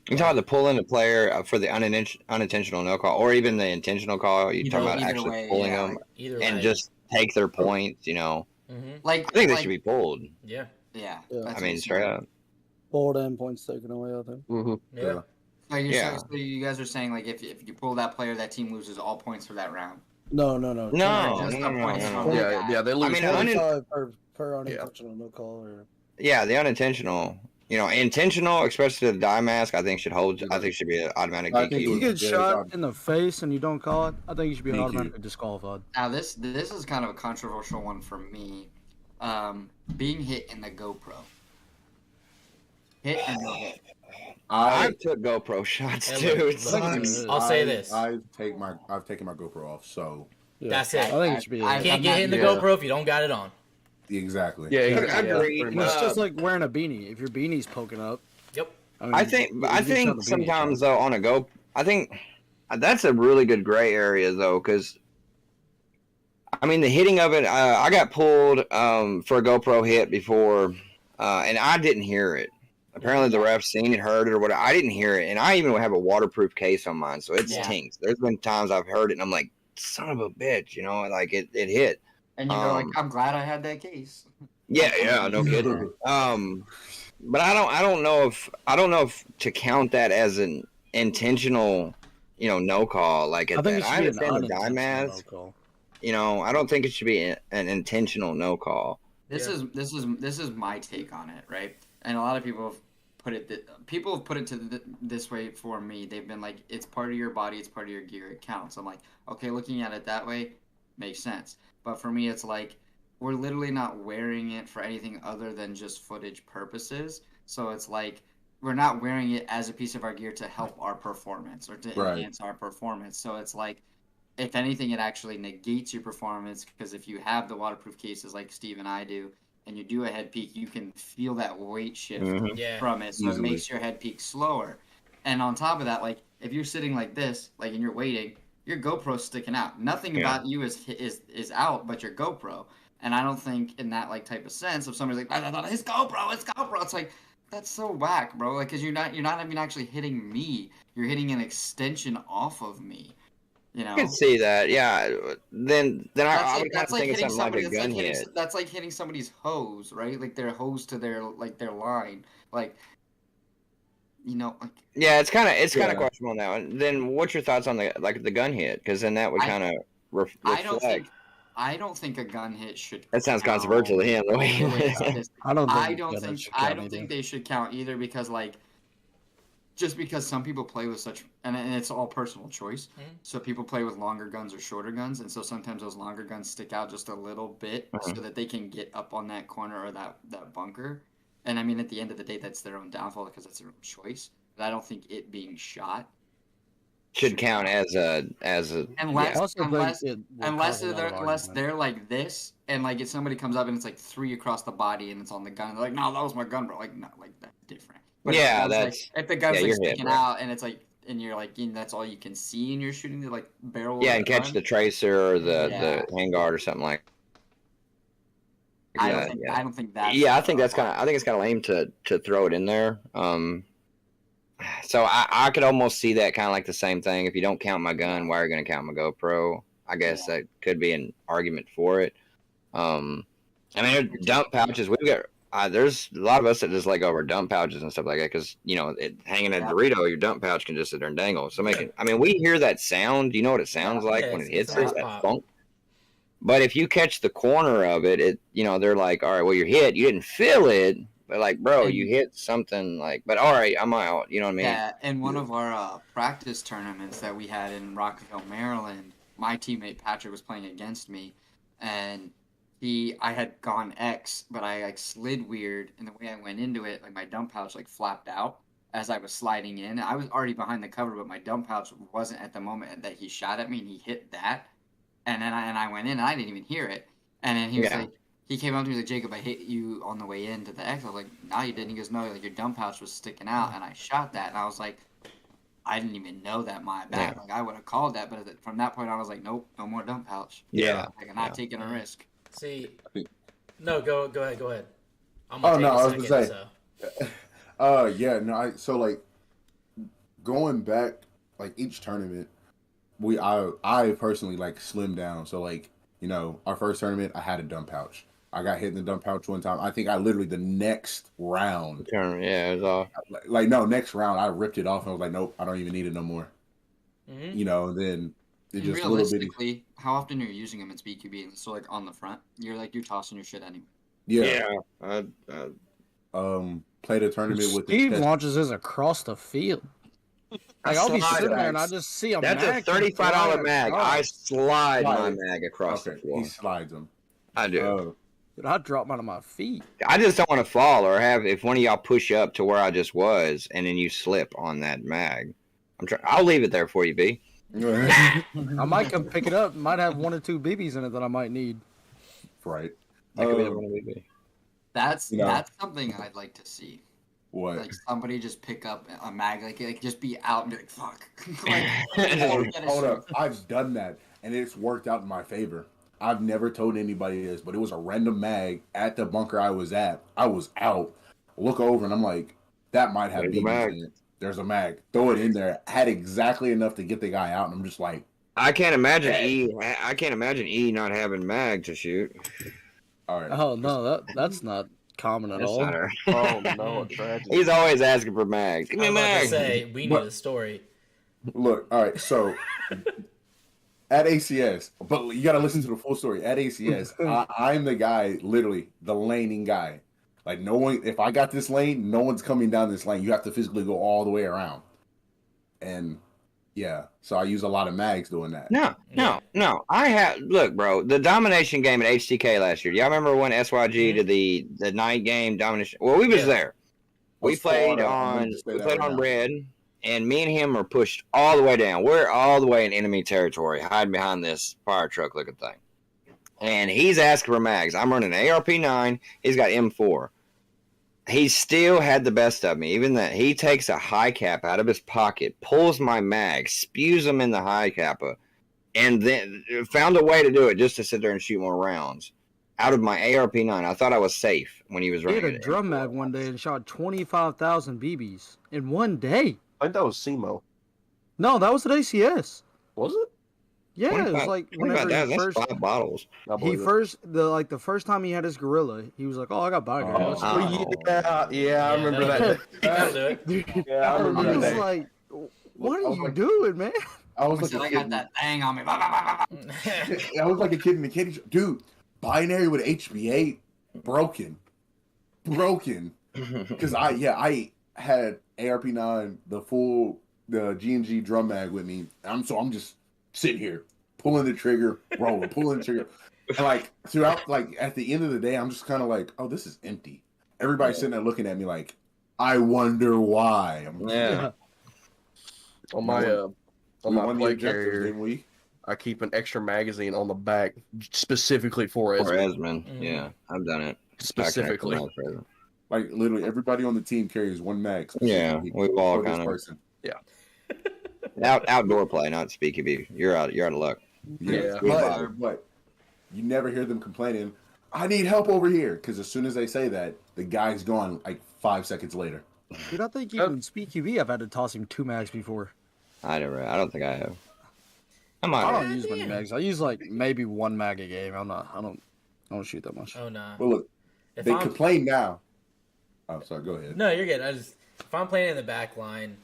You talk about the pull in a player for the unintentional no call, or even the intentional call. You talk about either actually way, pulling yeah, them Either and way. just take their points. like I think they should be pulled. Yeah. Yeah. Yeah. that's I mean, what straight I'm up. Pulled and points taken away, I think. Mm-hmm. Yeah. saying. Yeah. So you guys are saying like if you pull that player, that team loses all points for that round. No. No, just no, the no, points no. from- Yeah, they lose. I mean, points. 25 per unintentional no call. Or... Yeah, the unintentional. Intentional, especially to the dye mask, I think should hold. I think should be an automatic I think DQ. If you get Yeah, shot it's in the face and you don't call it, I think you should be Thank you. automatically disqualified. Now this is kind of a controversial one for me. Being hit in the GoPro. Hit and no hit. I took GoPro shots Hey, too. look, It's look, like- I'll say this. I've taken my GoPro off, so Yeah. That's it. I think it should be. I- You can't I'm get not- hit in the yeah. GoPro if you don't got it on. exactly. Yeah, I exactly. agree. pretty it's much. just like wearing a beanie. If your beanie's poking up, Yep. mean, I think you just have the beanie sometimes shot. though on a Go, I think that's a really good gray area though, because I mean the hitting of it. I got pulled for a GoPro hit before, and I didn't hear it. Apparently the ref seen it, heard it, or whatever. I didn't hear it, and I even have a waterproof case on mine, so it's Yeah. tinks. There's been times I've heard it, and I'm like, son of a bitch, like it hit. And you go like, Um, I'm glad I had that case. Yeah, no kidding. But I don't know if to count that as an intentional, no call like at I think that. it I should be an understand the dye unintentional mask. no call. I don't think it should be an intentional no call. This is my take on it, right? And a lot of people have put it this way for me. They've been like, it's part of your body, it's part of your gear, it counts. I'm like, okay, looking at it that way makes sense. But for me, it's like we're literally not wearing it for anything other than just footage purposes. So it's like we're not wearing it as a piece of our gear to help our performance or to Right. enhance our performance. So it's like, if anything, it actually negates your performance because if you have the waterproof cases like Steve and I do, and you do a head peak, you can feel that weight shift Mhm. Yeah. from it, so Easily. it makes your head peak slower. And on top of that, like if you're sitting like this, like and you're waiting, your GoPro's sticking out. Nothing Yeah. about you is out, but your GoPro. And I don't think in that like type of sense, if somebody's like, his GoPro, it's like That's so whack, bro. Like, cause you're not even actually hitting me. You're hitting an extension off of me. You know. I can see that. Yeah. Then I would kind that's of think of hitting something like somebody. a gun hit. That's like hitting somebody's hose, right? Like their hose to their line. Like, you know, like. Yeah, it's kind of questionable now. And then what's your thoughts on the gun hit? Because then that would kind of reflect. I don't think a gun hit should. That sounds controversial to him. I don't think they should count either because like. Just because some people play with such, and it's all personal choice. Mm-hmm. So people play with longer guns or shorter guns, and so sometimes those longer guns stick out just a little bit so that they can get up on that corner or that bunker. And I mean, at the end of the day, that's their own downfall because that's their own choice. But I don't think it being shot should count as a unless they're like this and like if somebody comes up and it's like 3 across the body and it's on the gun, they're like, no, that was my gun, bro. Like, no, like that's different. But if the gun's like sticking out and it's like and you're like that's all you can see and you're shooting the like barrel. Yeah, and catch the tracer or the handguard or something like. I don't think that. Yeah, I think it's kind of lame to throw it in there. So I could almost see that kind of like the same thing. If you don't count my gun, why are you going to count my GoPro? I guess that could be an argument for it. I mean, dump pouches. We've got. There's a lot of us that just like over dump pouches and stuff like that because hanging at a Dorito, your dump pouch can just sit there and dangle. So we hear that sound. Do you know what it sounds like when it hits it? That funk. But if you catch the corner of it, they're like, all right, well, you're hit. You didn't feel it, but like, bro, you hit something like. But all right, I'm out. You know what I mean? Yeah. In one of our practice tournaments that we had in Rockville, Maryland, my teammate Patrick was playing against me, and. I had gone X, but I like slid weird, and the way I went into it, like my dump pouch like flapped out as I was sliding in. I was already behind the cover, but my dump pouch wasn't at the moment that he shot at me, and he hit that, and then I went in, and I didn't even hear it. And then he was like, he came up to me like, Jacob, I hit you on the way into the X. I was like, no, you didn't. He goes, no, like your dump pouch was sticking out, and I shot that, and I was like, I didn't even know that my bad. Like I would have called that, but from that point on, I was like, nope, no more dump pouch. Yeah, like, I'm not taking a risk. See, no, go ahead. I was gonna say. So like going back, like each tournament, I personally like slimmed down. So like our first tournament, I had a dump pouch. I got hit in the dump pouch one time. I think I literally the next round. Yeah, it was off. Next round I ripped it off and I was like, nope, I don't even need it no more. Mm-hmm. And then. And just realistically, how often are you using them in SteveQB? So like on the front, you're tossing your shit anyway. Yeah. Played a tournament with Steve launches his across the field. Like I'll be sitting there and I just see a That's mag. That's a $35 mag. I slide my mag across the floor. He slides them. I do. Dude, I drop mine on my feet. I just don't want to fall or if one of y'all push up to where I just was and then you slip on that mag. I'll leave it there for you, B. I might come pick it up. Might have 1 or 2 BBs in it that I might need. Right. That's something I'd like to see. What? Like somebody just pick up a mag, like just be out and be like, "Fuck." Hold up, I've done that and it's worked out in my favor. I've never told anybody this, but it was a random mag at the bunker I was at. I was out. Look over and I'm like, that might have BBs in it. There's a mag. Throw it in there. Had exactly enough to get the guy out, and I'm just like, I can't imagine E not having mag to shoot. All right. Oh no, that's not common at all. Oh no, tragedy. He's always asking for mag. Give me a mag. Say we need a story. Look, all right. So at ACS, but you got to listen to the full story. At ACS, I'm the guy, literally the laning guy. Like no one, if I got this lane, no one's coming down this lane. You have to physically go all the way around. And so I use a lot of mags doing that. No. Look, bro, the domination game at HTK last year. Do y'all remember when SYG did the night game domination? Well, we was there. We played on red, and me and him were pushed all the way down. We're all the way in enemy territory, hiding behind this fire truck looking thing. And he's asking for mags. I'm running ARP9. He's got M4. He still had the best of me. Even that, he takes a high cap out of his pocket, pulls my mag, spews them in the high cappa, and then found a way to do it just to sit there and shoot more rounds. out of my ARP9. I thought I was safe when he was He running had a it. drum mag one day and shot 25,000 BBs in one day. I think that was SEMO. No, that was at ACS. Was it? Yeah, it was like whenever he that's first 5 bottles. I believe the first time he had his gorilla, he was like, "Oh, I got binary." Oh, Oh. yeah, I remember that. That'll do it. Yeah, I He remember was that. like, "What I are was you like- doing, man?" I was I like said, a I kid. got that thing on me. I was like a kid in the candy shop. Dude, binary with HB8, broken. Because I had ARP9, the G&G drum mag with me. I'm just sitting here, pulling the trigger, rolling, pulling the trigger. And like throughout, like at the end of the day, I'm just kind of like, oh, this is empty. Everybody's sitting there looking at me like, I wonder why. Yeah. On We my won the play objectives, carrier, didn't we? I keep an extra magazine on the back specifically for For Esmond. Esmond. Yeah, I've done it. Specifically. Like literally, everybody on the team carries one mag. Yeah, specifically we've all for this kind of person. outdoor play, not SpeedQB. You're out of luck. Yeah. But you never hear them complaining, I need help over here. Because as soon as they say that, the guy's gone like 5 seconds later. Dude, I think even SpeedQB, I've had to toss him 2 mags before. I don't think I have. I might I have. don't use many mags. I use like maybe 1 mag a game. I don't shoot that much. Oh nah. Well, look, If they I'm complain now. Oh, sorry. Go ahead. no, you're good. If I'm playing in the back line,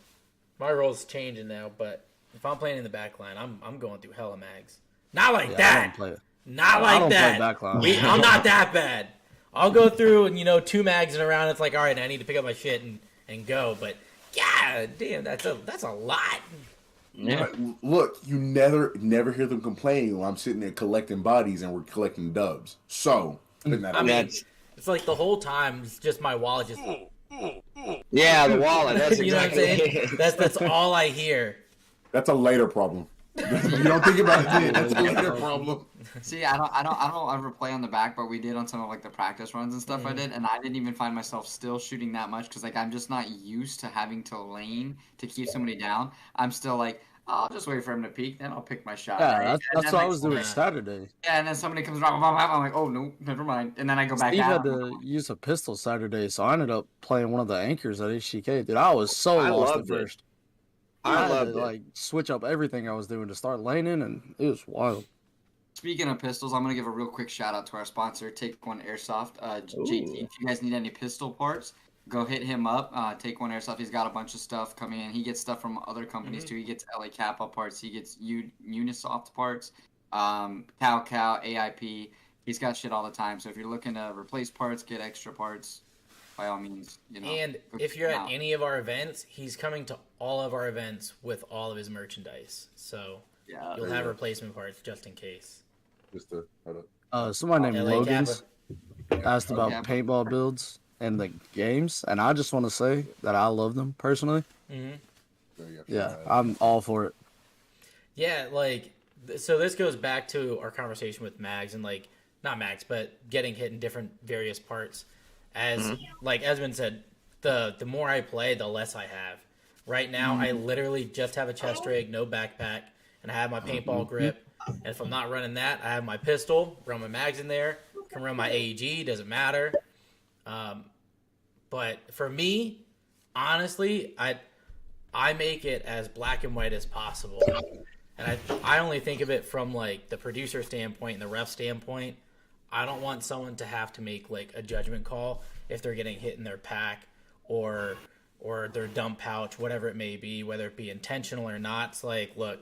my role's changing now. But if I'm playing in the back line, I'm going through hella mags. Not like Yeah, I that. don't play it. Not I like don't that. play backline. I'm not that bad. I'll go through and 2 mags in a round. It's like, all right, I need to pick up my shit and go. But god damn, that's a lot. Yeah. But look, you never hear them complaining while I'm sitting there collecting bodies and we're collecting dubs. So, putting that I out mean, there. That's it's like the whole time it's just my wallet just. yeah, the wallet. That's You know what I'm exactly. saying? That's all I hear. That's a later problem. You don't think about it then. That's a later problem. See, I don't ever play on the back, but we did on some of like the practice runs and stuff I did, and I didn't even find myself still shooting that much because like I'm just not used to having to lane to keep somebody down. I'm still like, I'll just wait for him to peek, then I'll pick my shot. Yeah, right? that's And what then, I like, was doing somebody- Saturday. Yeah, and then somebody comes around, I'm like, oh no, never mind, and then I go back Steve down. had to use a pistol Saturday, so I ended up playing one of the anchors at HCK. Dude, I was so I lost at loved it. first. I had loved to it. like switch up everything I was doing to start laning, and it was wild. Speaking of pistols, I'm gonna give a real quick shout out to our sponsor, Take One Airsoft. JT, if you guys need any pistol parts, go hit him up. Take One Airsoft. He's got a bunch of stuff coming in. He gets stuff from other companies too. He gets LA Kappa parts. He gets Unisoft parts. Cow AIP. He's got shit all the time. So if you're looking to replace parts, get extra parts, by all means, And go if check you're him at out. any of our events, he's coming to all of our events with all of his merchandise. So Yeah. you'll have replacement parts just in case. Just to hold up. Somebody named LA Logan's asked about Kappa. paintball builds and the games, and I just want to say that I love them personally. Mm-hmm. There you go. Yeah, I'm all for it. Yeah, like, so this goes back to our conversation with Mags and, like, not Mags, but getting hit in different various parts. As, like Esmond said, the more I play, the less I have. Right now, I literally just have a chest rig, no backpack, and I have my paintball grip. And if I'm not running that, I have my pistol, run my mags in there, can run my AEG, doesn't matter. But for me, honestly, I make it as black and white as possible. And I only think of it from, like, the producer standpoint and the ref standpoint. I don't want someone to have to make, like, a judgment call if they're getting hit in their pack or their dump pouch, whatever it may be, whether it be intentional or not. It's like, look,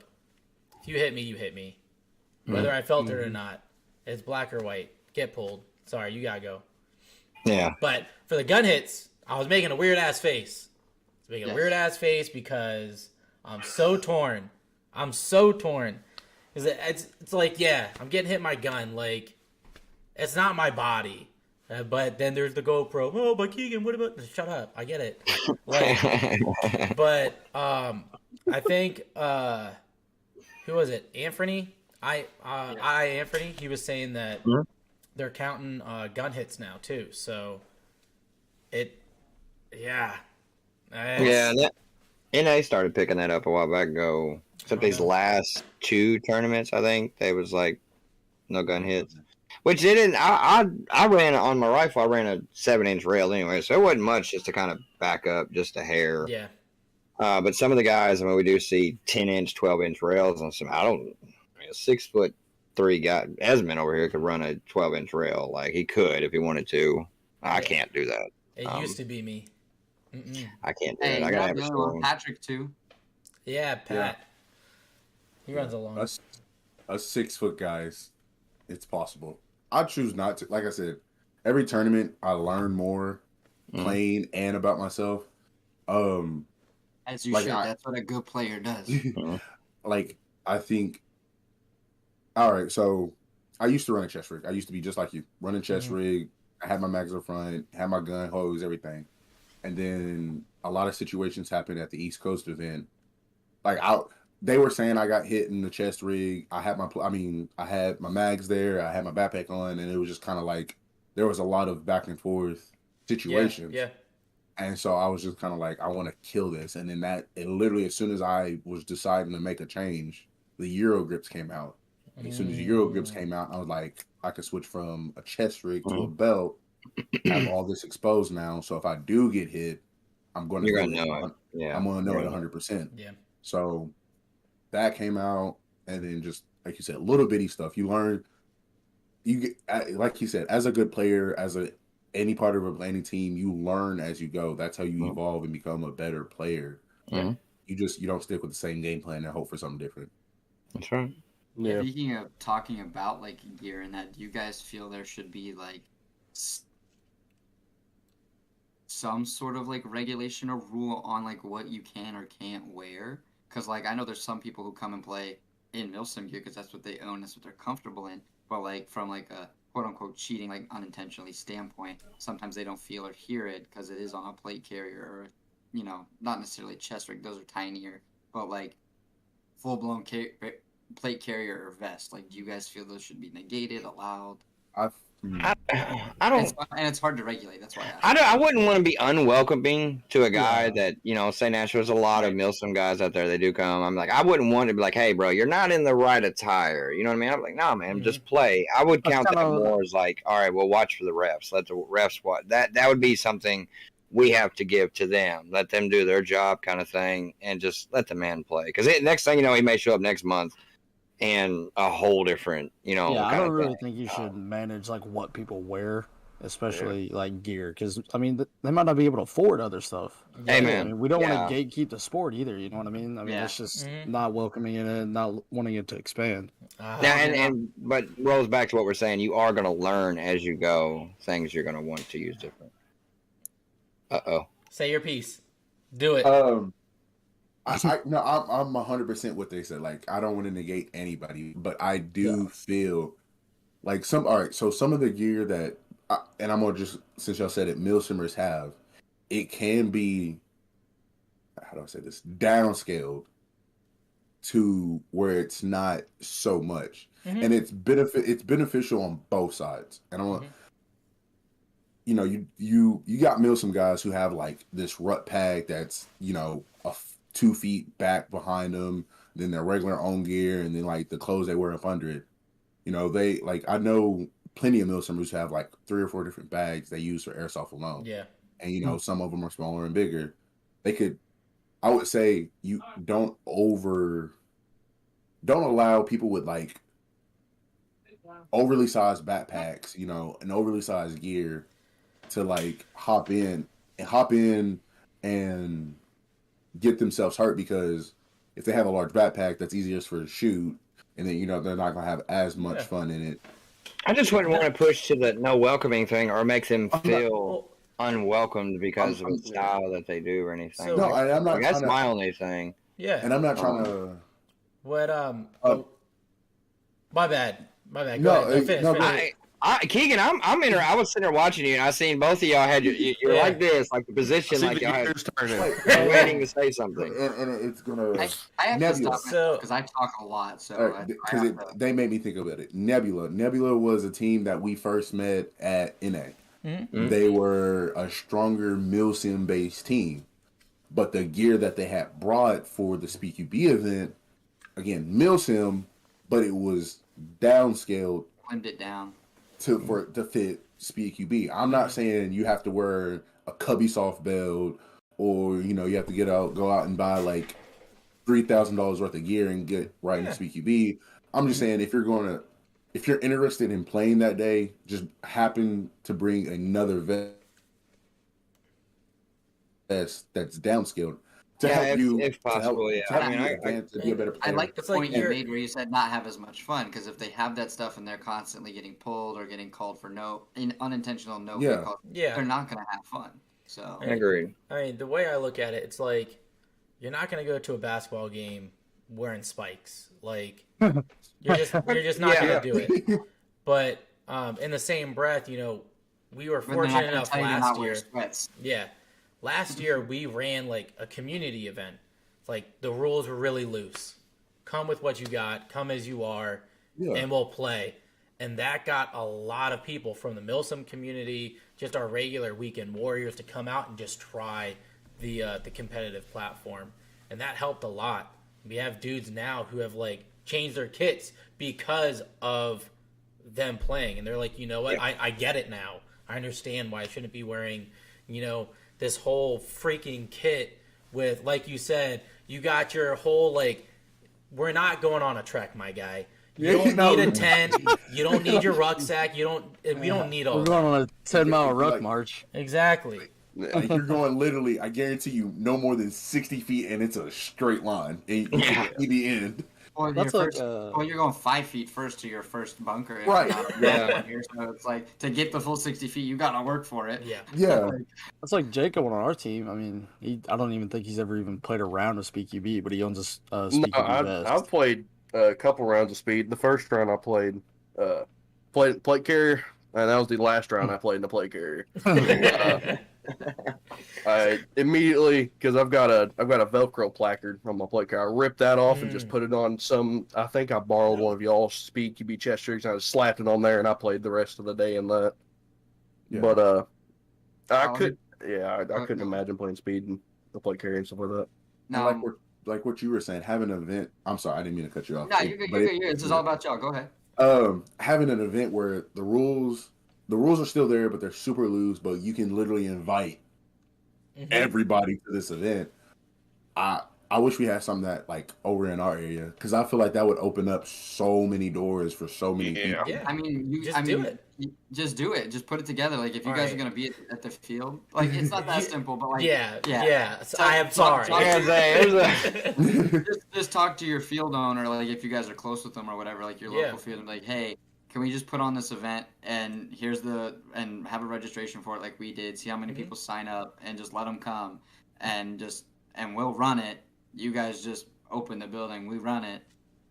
if you hit me, you hit me. Whether I felt it or not, it's black or white. Get pulled. Sorry, you gotta go. Yeah. But for the gun hits, I was making a weird-ass face. I was making a weird-ass face because I'm so torn. I'm so torn. It's like, yeah, I'm getting hit my gun. Like, it's not my body. But then there's the GoPro. Oh, but Keegan, what about... Shut up. I get it. Like, but I think... who was it? Anthony? Anthony. He was saying that they're counting gun hits now, too. So, yeah. Yeah, NA started picking that up a while back ago. Except these last 2 tournaments, I think, they was like no gun hits. Which it didn't. I ran on my rifle. I ran a 7-inch rail anyway, so it wasn't much just to kind of back up just a hair. Yeah. But some of the guys, I mean, we do see 10-inch, 12-inch rails on some. I mean, a 6'3" guy, Esmond over here could run a 12-inch rail. Like he could if he wanted to. I can't do that. It used to be me. Mm-mm. I can't do Hey, it. I gotta have a one, story. Patrick too. Yeah, Pat. He runs along. Us 6 foot guys, it's possible. I choose not to. Like I said, every tournament I learn more playing and about myself. As you Like should. I- That's what a good player does. Like I think. All right, so I used to run a chest rig. I used to be just like you, running chest rig. I had my mags up front, had my gun, hose, everything. And then a lot of situations happened at the East Coast event. Like they were saying I got hit in the chest rig. I had my mags there. I had my backpack on, and it was just kind of like there was a lot of back and forth situations. Yeah. And so I was just kind of like, I want to kill this. And then it literally, as soon as I was deciding to make a change, the Euro grips came out. And as soon as the Euro grips came out, I was like, I could switch from a chest rig to a belt, have all this exposed now. So if I do get hit, I'm going to know it. Yeah. I'm going to know it 100%. Yeah. So that came out. And then just, like you said, little bitty stuff. You learn, you get, like you said, as a good player, any part of any team, you learn as you go. That's how you evolve and become a better player. Mm-hmm. You don't stick with the same game plan and hope for something different. That's right. Yeah. Speaking of talking about like gear and that, do you guys feel there should be like some sort of like regulation or rule on like what you can or can't wear? Because like I know there's some people who come and play in Milsim gear because that's what they own, that's what they're comfortable in. But like from like a quote unquote cheating, like unintentionally standpoint, sometimes they don't feel or hear it because it is on a plate carrier or not necessarily a chest rig. Those are tinier, but like full blown plate carrier or vest. Like, do you guys feel those should be negated, allowed? I don't. And it's hard to regulate. That's why I asked. I wouldn't want to be unwelcoming to a guy that, say Nashville. There's a lot of Milsom guys out there. They do come. I'm like, I wouldn't want to be like, hey, bro, you're not in the right attire. You know what I mean? I'm like, no, man, just play. I would count that more as like, all right, well, watch for the refs. Let the refs watch. That would be something we have to give to them. Let them do their job kind of thing and just let the man play. Because next thing you know, he may show up next month and a whole different, Yeah, I don't really think you should manage like what people wear, especially like gear, because I mean they might not be able to afford other stuff. Hey, man. I mean, we don't want to gatekeep the sport either. You know what I mean? I mean, it's just not welcoming it and not wanting it to expand. But rolls back to what we're saying. You are going to learn as you go things you're going to want to use different. Say your piece. Do it. I'm 100% what they said. Like, I don't want to negate anybody, but I do feel like some of the gear that, and I'm gonna just, since y'all said it, Milsimers have, it can be, how do I say this, downscaled to where it's not so much, and it's beneficial on both sides. And I want, you got Milsim guys who have like this rut pack that's a 2 feet back behind them, then their regular own gear, and then like the clothes they wear up under it. They like, I know plenty of Milsimers who have like 3 or 4 different bags they use for airsoft alone. Yeah. And some of them are smaller and bigger. I would say you don't allow people with like overly sized backpacks, and overly sized gear to like hop in and get themselves hurt, because if they have a large backpack, that's easiest for the shoot, and then they're not gonna have as much fun in it. I just wouldn't want to push to the no welcoming thing or make them feel unwelcomed because of the style that they do or anything. No, I'm not. That's my only thing. Yeah. And I'm not trying to. What? My bad. Go ahead. Finish. Keegan, I was sitting there watching you, and I seen both of y'all had you're like this, like the position, like y'all had waiting to say something. And it's gonna. I have Nebula. To stop because I talk a lot, so because they made me think about it. Nebula was a team that we first met at NA. Mm-hmm. They were a stronger Milsim based team, but the gear that they had brought for the SteveQB event, again Milsim, but it was downscaled. Slimmed it down. to fit SpeedQB. I'm not saying you have to wear a Cubby Soft belt or you have to go out and buy like $3,000 worth of gear and get right into SpeedQB. I'm just saying if you're interested in playing that day, just happen to bring another vest that's downscaled to help you if possible. to help you advance to be a better I player. like the It's like point you you're- made where you said not have as much fun, because if they have that stuff and they're constantly getting pulled or getting called for unintentional no Yeah. calls, Yeah. they're not going to have fun. So Agreed. I mean, the way I look at it, it's like you're not going to go to a basketball game wearing spikes. Like you're just not Yeah. going to do it. But in the same breath, we were but they're not fortunate gonna enough tell you to last not wear year. sweats. Yeah, last year we ran like a community event. It's like the rules were really loose. Come with what you got. Come as you are, and we'll play. And that got a lot of people from the Milsom community, just our regular weekend warriors, to come out and just try the competitive platform, and that helped a lot. We have dudes now who have like changed their kits because of them playing, and they're like, you know what, I get it now. I understand why I shouldn't be wearing, this whole freaking kit with, like you said, you got your whole like. We're not going on a trek, my guy. You don't need a tent. You don't need your rucksack. We don't need all We're that. going on a 10-mile ruck Like- march. Exactly. Like you're going literally, I guarantee you, no more than 60 feet, and it's a straight line. And you get to the end. Well, That's your like, first, well, you're going 5 feet first to your first bunker. and Right. not Yeah. here, so it's like to get the full 60 feet, you got to work for it. Yeah. Yeah. That's like Jacob on our team. I mean, I don't even think he's ever even played a round of SpeedQB, but he owns a No, SpeedQB vest. I've played a couple rounds of speed. The first round I played plate carrier, and that was the last round I played in the plate carrier. I immediately, because I've got a Velcro placard on my plate carrier, I ripped that off and just put it on some. I think I borrowed one of y'all's SpeedQB chest rigs, and I just slapped it on there, and I played the rest of the day in that. Yeah. But I Oh, couldn't imagine playing speed and the plate carrier and stuff like that. No, And like what you were saying, having an event. I'm sorry, I didn't mean to cut you off. no, you're good. But You're good. This is all about y'all. Go ahead. having an event where the rules are still there, but they're super loose. But you can literally invite everybody to this event. I wish we had something that like over in our area, because I feel like that would open up so many doors for so many people. Yeah. I mean, Just do it. Just do it. Just put it together. Like if you guys are gonna be at the field, like it's not that simple, but like Yeah. So So- I am sorry. just talk to your field owner, like if you guys are close with them or whatever, like your local field, and be like, hey, can we just put on this event and and have a registration for it like we did, see how many people sign up, and just let them come, and we'll run it. You guys just open the building, we run it,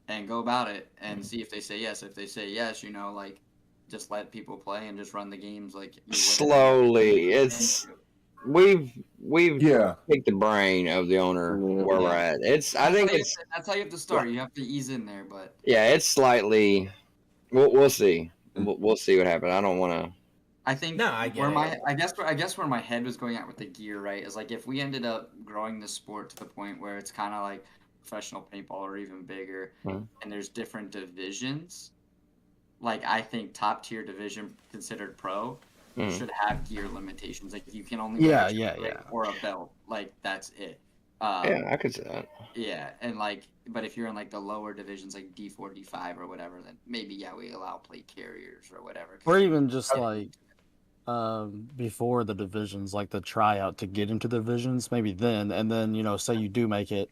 and go about it, and see if they say yes. If they say yes, like just let people play and just run the games like you would. Slowly. It's we've Yeah. picked the brain of the owner where we're at. It's I think it's that's how you have to start. You have to ease in there, but it's slightly. We'll see. We'll see what happens. I don't want to. I think No, I get where it. I guess where my head was going at with the gear, right, is like if we ended up growing the sport to the point where it's kind of like professional paintball or even bigger, and there's different divisions, like I think top tier division considered pro should have gear limitations. Like you can only wear a rig or a belt. Like that's it. Yeah, I could see that. Yeah, and like, but if you're in like the lower divisions, like D4, D5 or whatever, then maybe we allow plate carriers or whatever. Or even just like before the divisions, like the tryout to get into the divisions, maybe then, and then say you do make it.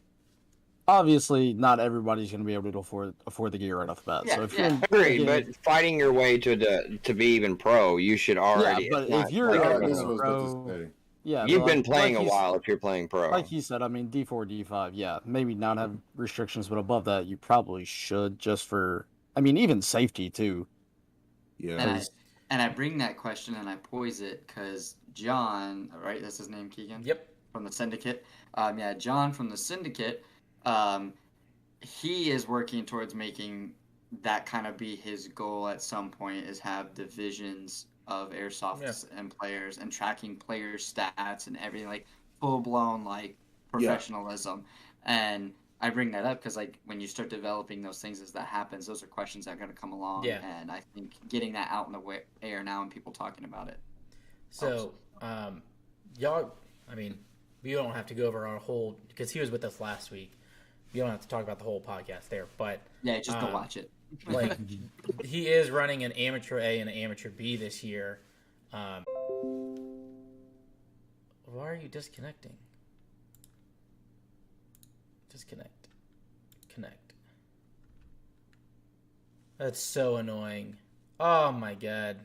Obviously, not everybody's going to be able to afford the gear right off the bat. Yeah, So if you're Agreed, but fighting your way to be even pro, you should already. but not if you're like Yeah, already this is what I was about pro, to say. yeah, You've but been like playing a you while if you're playing pro. Like you said, I mean, D4, D5, yeah, maybe not have restrictions, but above that, you probably should, just for, I mean, even safety too. Yeah. And I bring that question and I poise it because John, right? That's his name, Keegan? Yep. From the Syndicate. John from the Syndicate, he is working towards making that kind of be his goal at some point, is have divisions of airsofts and players and tracking players' stats and everything, like full-blown, like, professionalism. And I bring that up because like when you start developing those things as that happens, those are questions that are going to come along. Yeah. And I think getting that out in the air now and people talking about it. So, y'all, I mean, we don't have to go over our whole, because he was with us last week. You don't have to talk about the whole podcast there, but yeah, just go watch it. Like, he is running an amateur A and an amateur B this year. Why are you disconnecting? Disconnect. Connect. That's so annoying. Oh my god.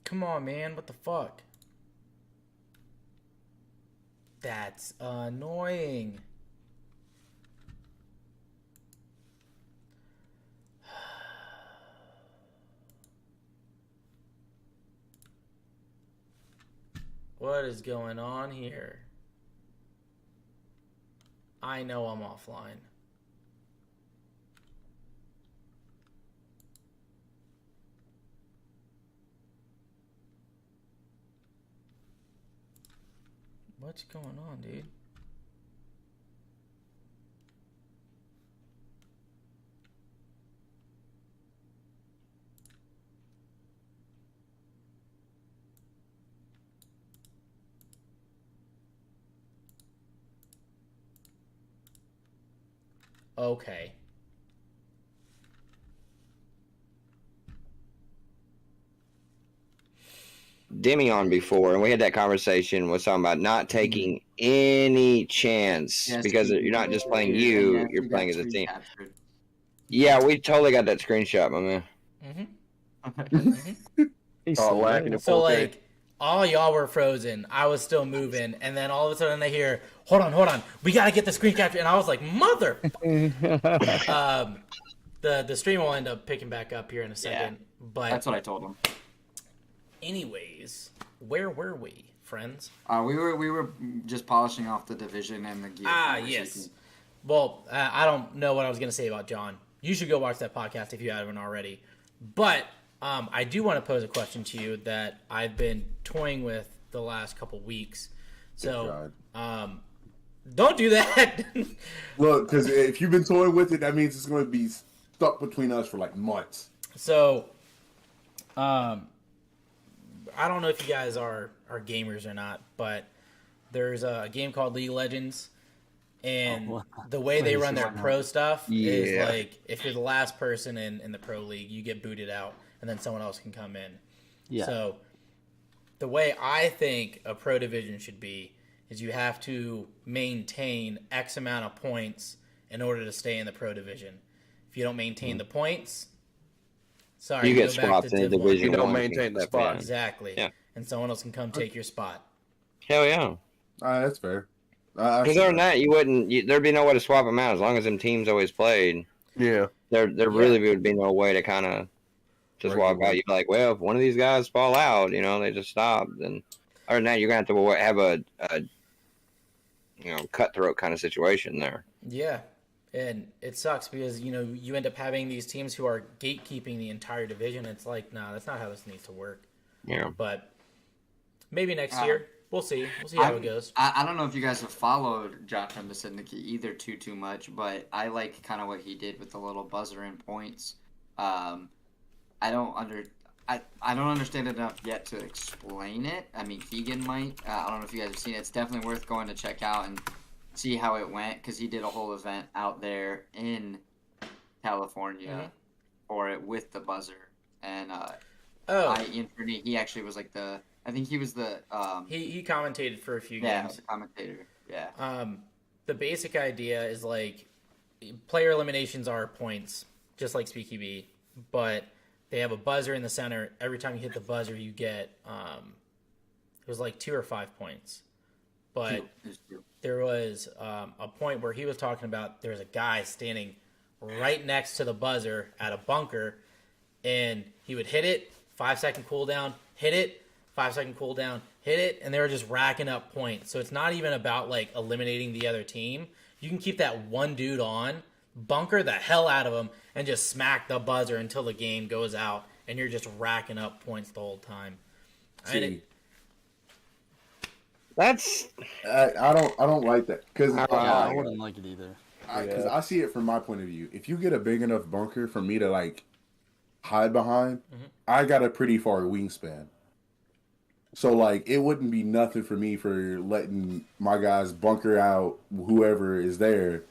Come on, man. What the fuck? That's annoying. What is going on here? I know I'm offline. What's going on, dude? Okay. Demi on before, and we had that conversation. Was talking about not taking any chance Yes, because you- you're not just playing Yeah, you, you're got playing as a screen team. captured. Yeah, we totally got that screenshot, my man. He's Oh, still lacking there. a So 4K. like all y'all were frozen. I was still moving, and then all of a sudden I hear, hold on, we gotta get the screen capture, and I was like, mother. The stream will end up picking back up here in a second. But That's what I told him. anyways, where were we, friends? We were just polishing off the division and the gear. Yes. Well, I don't know what I was gonna say about John. You should go watch that podcast if you haven't already. But I do want to pose a question to you that I've been toying with the last couple weeks. So, don't do that. Look, because if you've been toying with it, that means it's going to be stuck between us for like months. So, I don't know if you guys are gamers or not, but there's a game called League of Legends, and the way they run their pro stuff is Yeah. like if you're the last person in the pro league, you get booted out, and then someone else can come in. Yeah. So, the way I think a pro division should be is you have to maintain X amount of points in order to stay in the pro division. If you don't maintain the points, sorry, You get go back swapped to in Div 1. Division You don't 1. maintain the Step spot. in. Exactly. Yeah. And someone else can come take your spot. Hell yeah. That's fair. Because other than that, you wouldn't. There'd be no way to swap them out as long as them teams always played. Yeah. There really would be no way to kind of just walk out. You'd be like, well, if one of these guys fall out, they just stop. Then other than that, you're gonna have to have a cutthroat kind of situation there. Yeah. And it sucks because, you end up having these teams who are gatekeeping the entire division. It's like, nah, that's not how this needs to work. Yeah. But maybe next year. We'll see. We'll see how it goes. I don't know if you guys have followed Josh from the Syndicate either too much, but I like kind of what he did with the little buzzer in points. I don't understand it enough yet to explain it. I mean, Keegan might. I don't know if you guys have seen it. It's definitely worth going to check out and see how it went because he did a whole event out there in California for it with the buzzer. And he actually was like I think he was the he commentated for a few games. games. Commentator. Yeah. The basic idea is like player eliminations are points, just like SpeedQB, but they have a buzzer in the center. Every time you hit the buzzer, you get it was like 2 or 5 points. But there was a point where he was talking about there was a guy standing right next to the buzzer at a bunker, and he would hit it, 5-second cooldown, hit it, 5-second cooldown, hit it, and they were just racking up points. So it's not even about like eliminating the other team. You can keep that one dude on bunker the hell out of them and just smack the buzzer until the game goes out, and you're just racking up points the whole time. See, That's I don't like that because Yeah, I wouldn't like it either. I see it from my point of view. If you get a big enough bunker for me to like hide behind, I got a pretty far wingspan. So like it wouldn't be nothing for me for letting my guys bunker out whoever is there,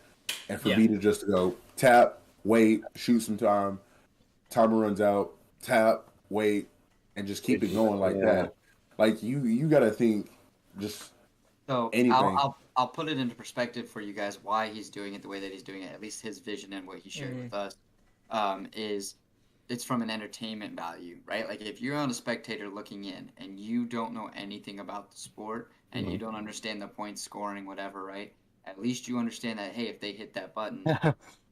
and for me to just go tap, wait, shoot some time, timer runs out, tap, wait, and just keep it going like that. Like you got to think just So anything. I'll put it into perspective for you guys why he's doing it the way that he's doing it. At least his vision and what he shared with us is it's from an entertainment value, right? Like if you're on a spectator looking in and you don't know anything about the sport and you don't understand the points scoring, whatever, right? At least you understand that hey, if they hit that button,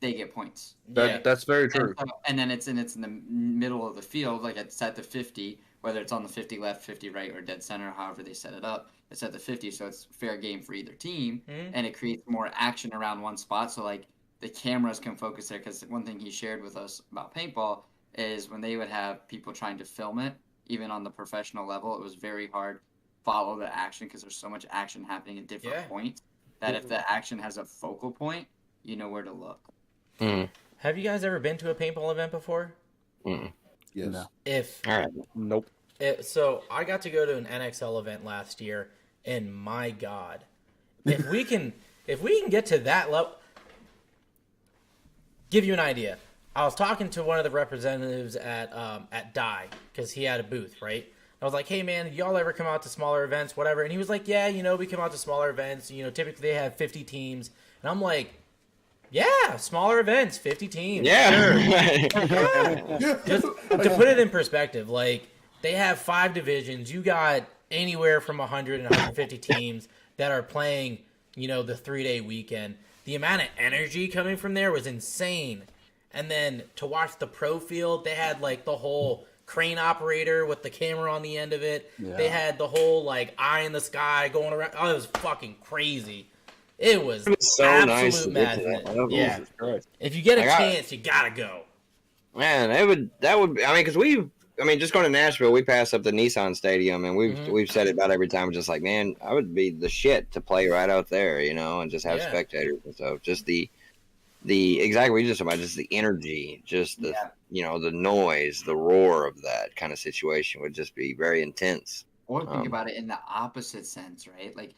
they get points. That's very true. And then it's in the middle of the field, like it's at the 50, whether it's on the 50 left, 50 right, or dead center, however they set it up. It's at the 50, so it's fair game for either team, and it creates more action around one spot. So like the cameras can focus there, because one thing he shared with us about paintball is when they would have people trying to film it, even on the professional level, it was very hard to follow the action because there's so much action happening at different points that if the action has a focal point, you know where to look. Have you guys ever been to a paintball event before? Yes. No. all right. Nope. So I got to go to an NXL event last year, and my God, if we can get to that level, give you an idea. I was talking to one of the representatives at Die because he had a booth, right? I was like, hey man, y'all ever come out to smaller events, whatever? And he was like, yeah, we come out to smaller events. Typically they have 50 teams, and I'm like, yeah, smaller events, 50 teams. Yeah. Just to put it in perspective, like they have 5 divisions. You got anywhere from 100 and 150 teams that are playing, the 3-day weekend. The amount of energy coming from there was insane. And then to watch the pro field, they had like the whole crane operator with the camera on the end of it. Yeah. They had the whole like eye in the sky going around. Oh, it was fucking crazy. It was so absolute nice to get to madness. that. Yeah. Jesus Christ. If you get a Like, chance, you gotta go. Man, that would because just going to Nashville, we pass up the Nissan Stadium, and we've said it about every time. Just like, man, I would be the shit to play right out there, and just have spectators and stuff. Just the exactly what you just talked about, just the energy, just the the noise, the roar of that kind of situation would just be very intense. Or think about it in the opposite sense, right? Like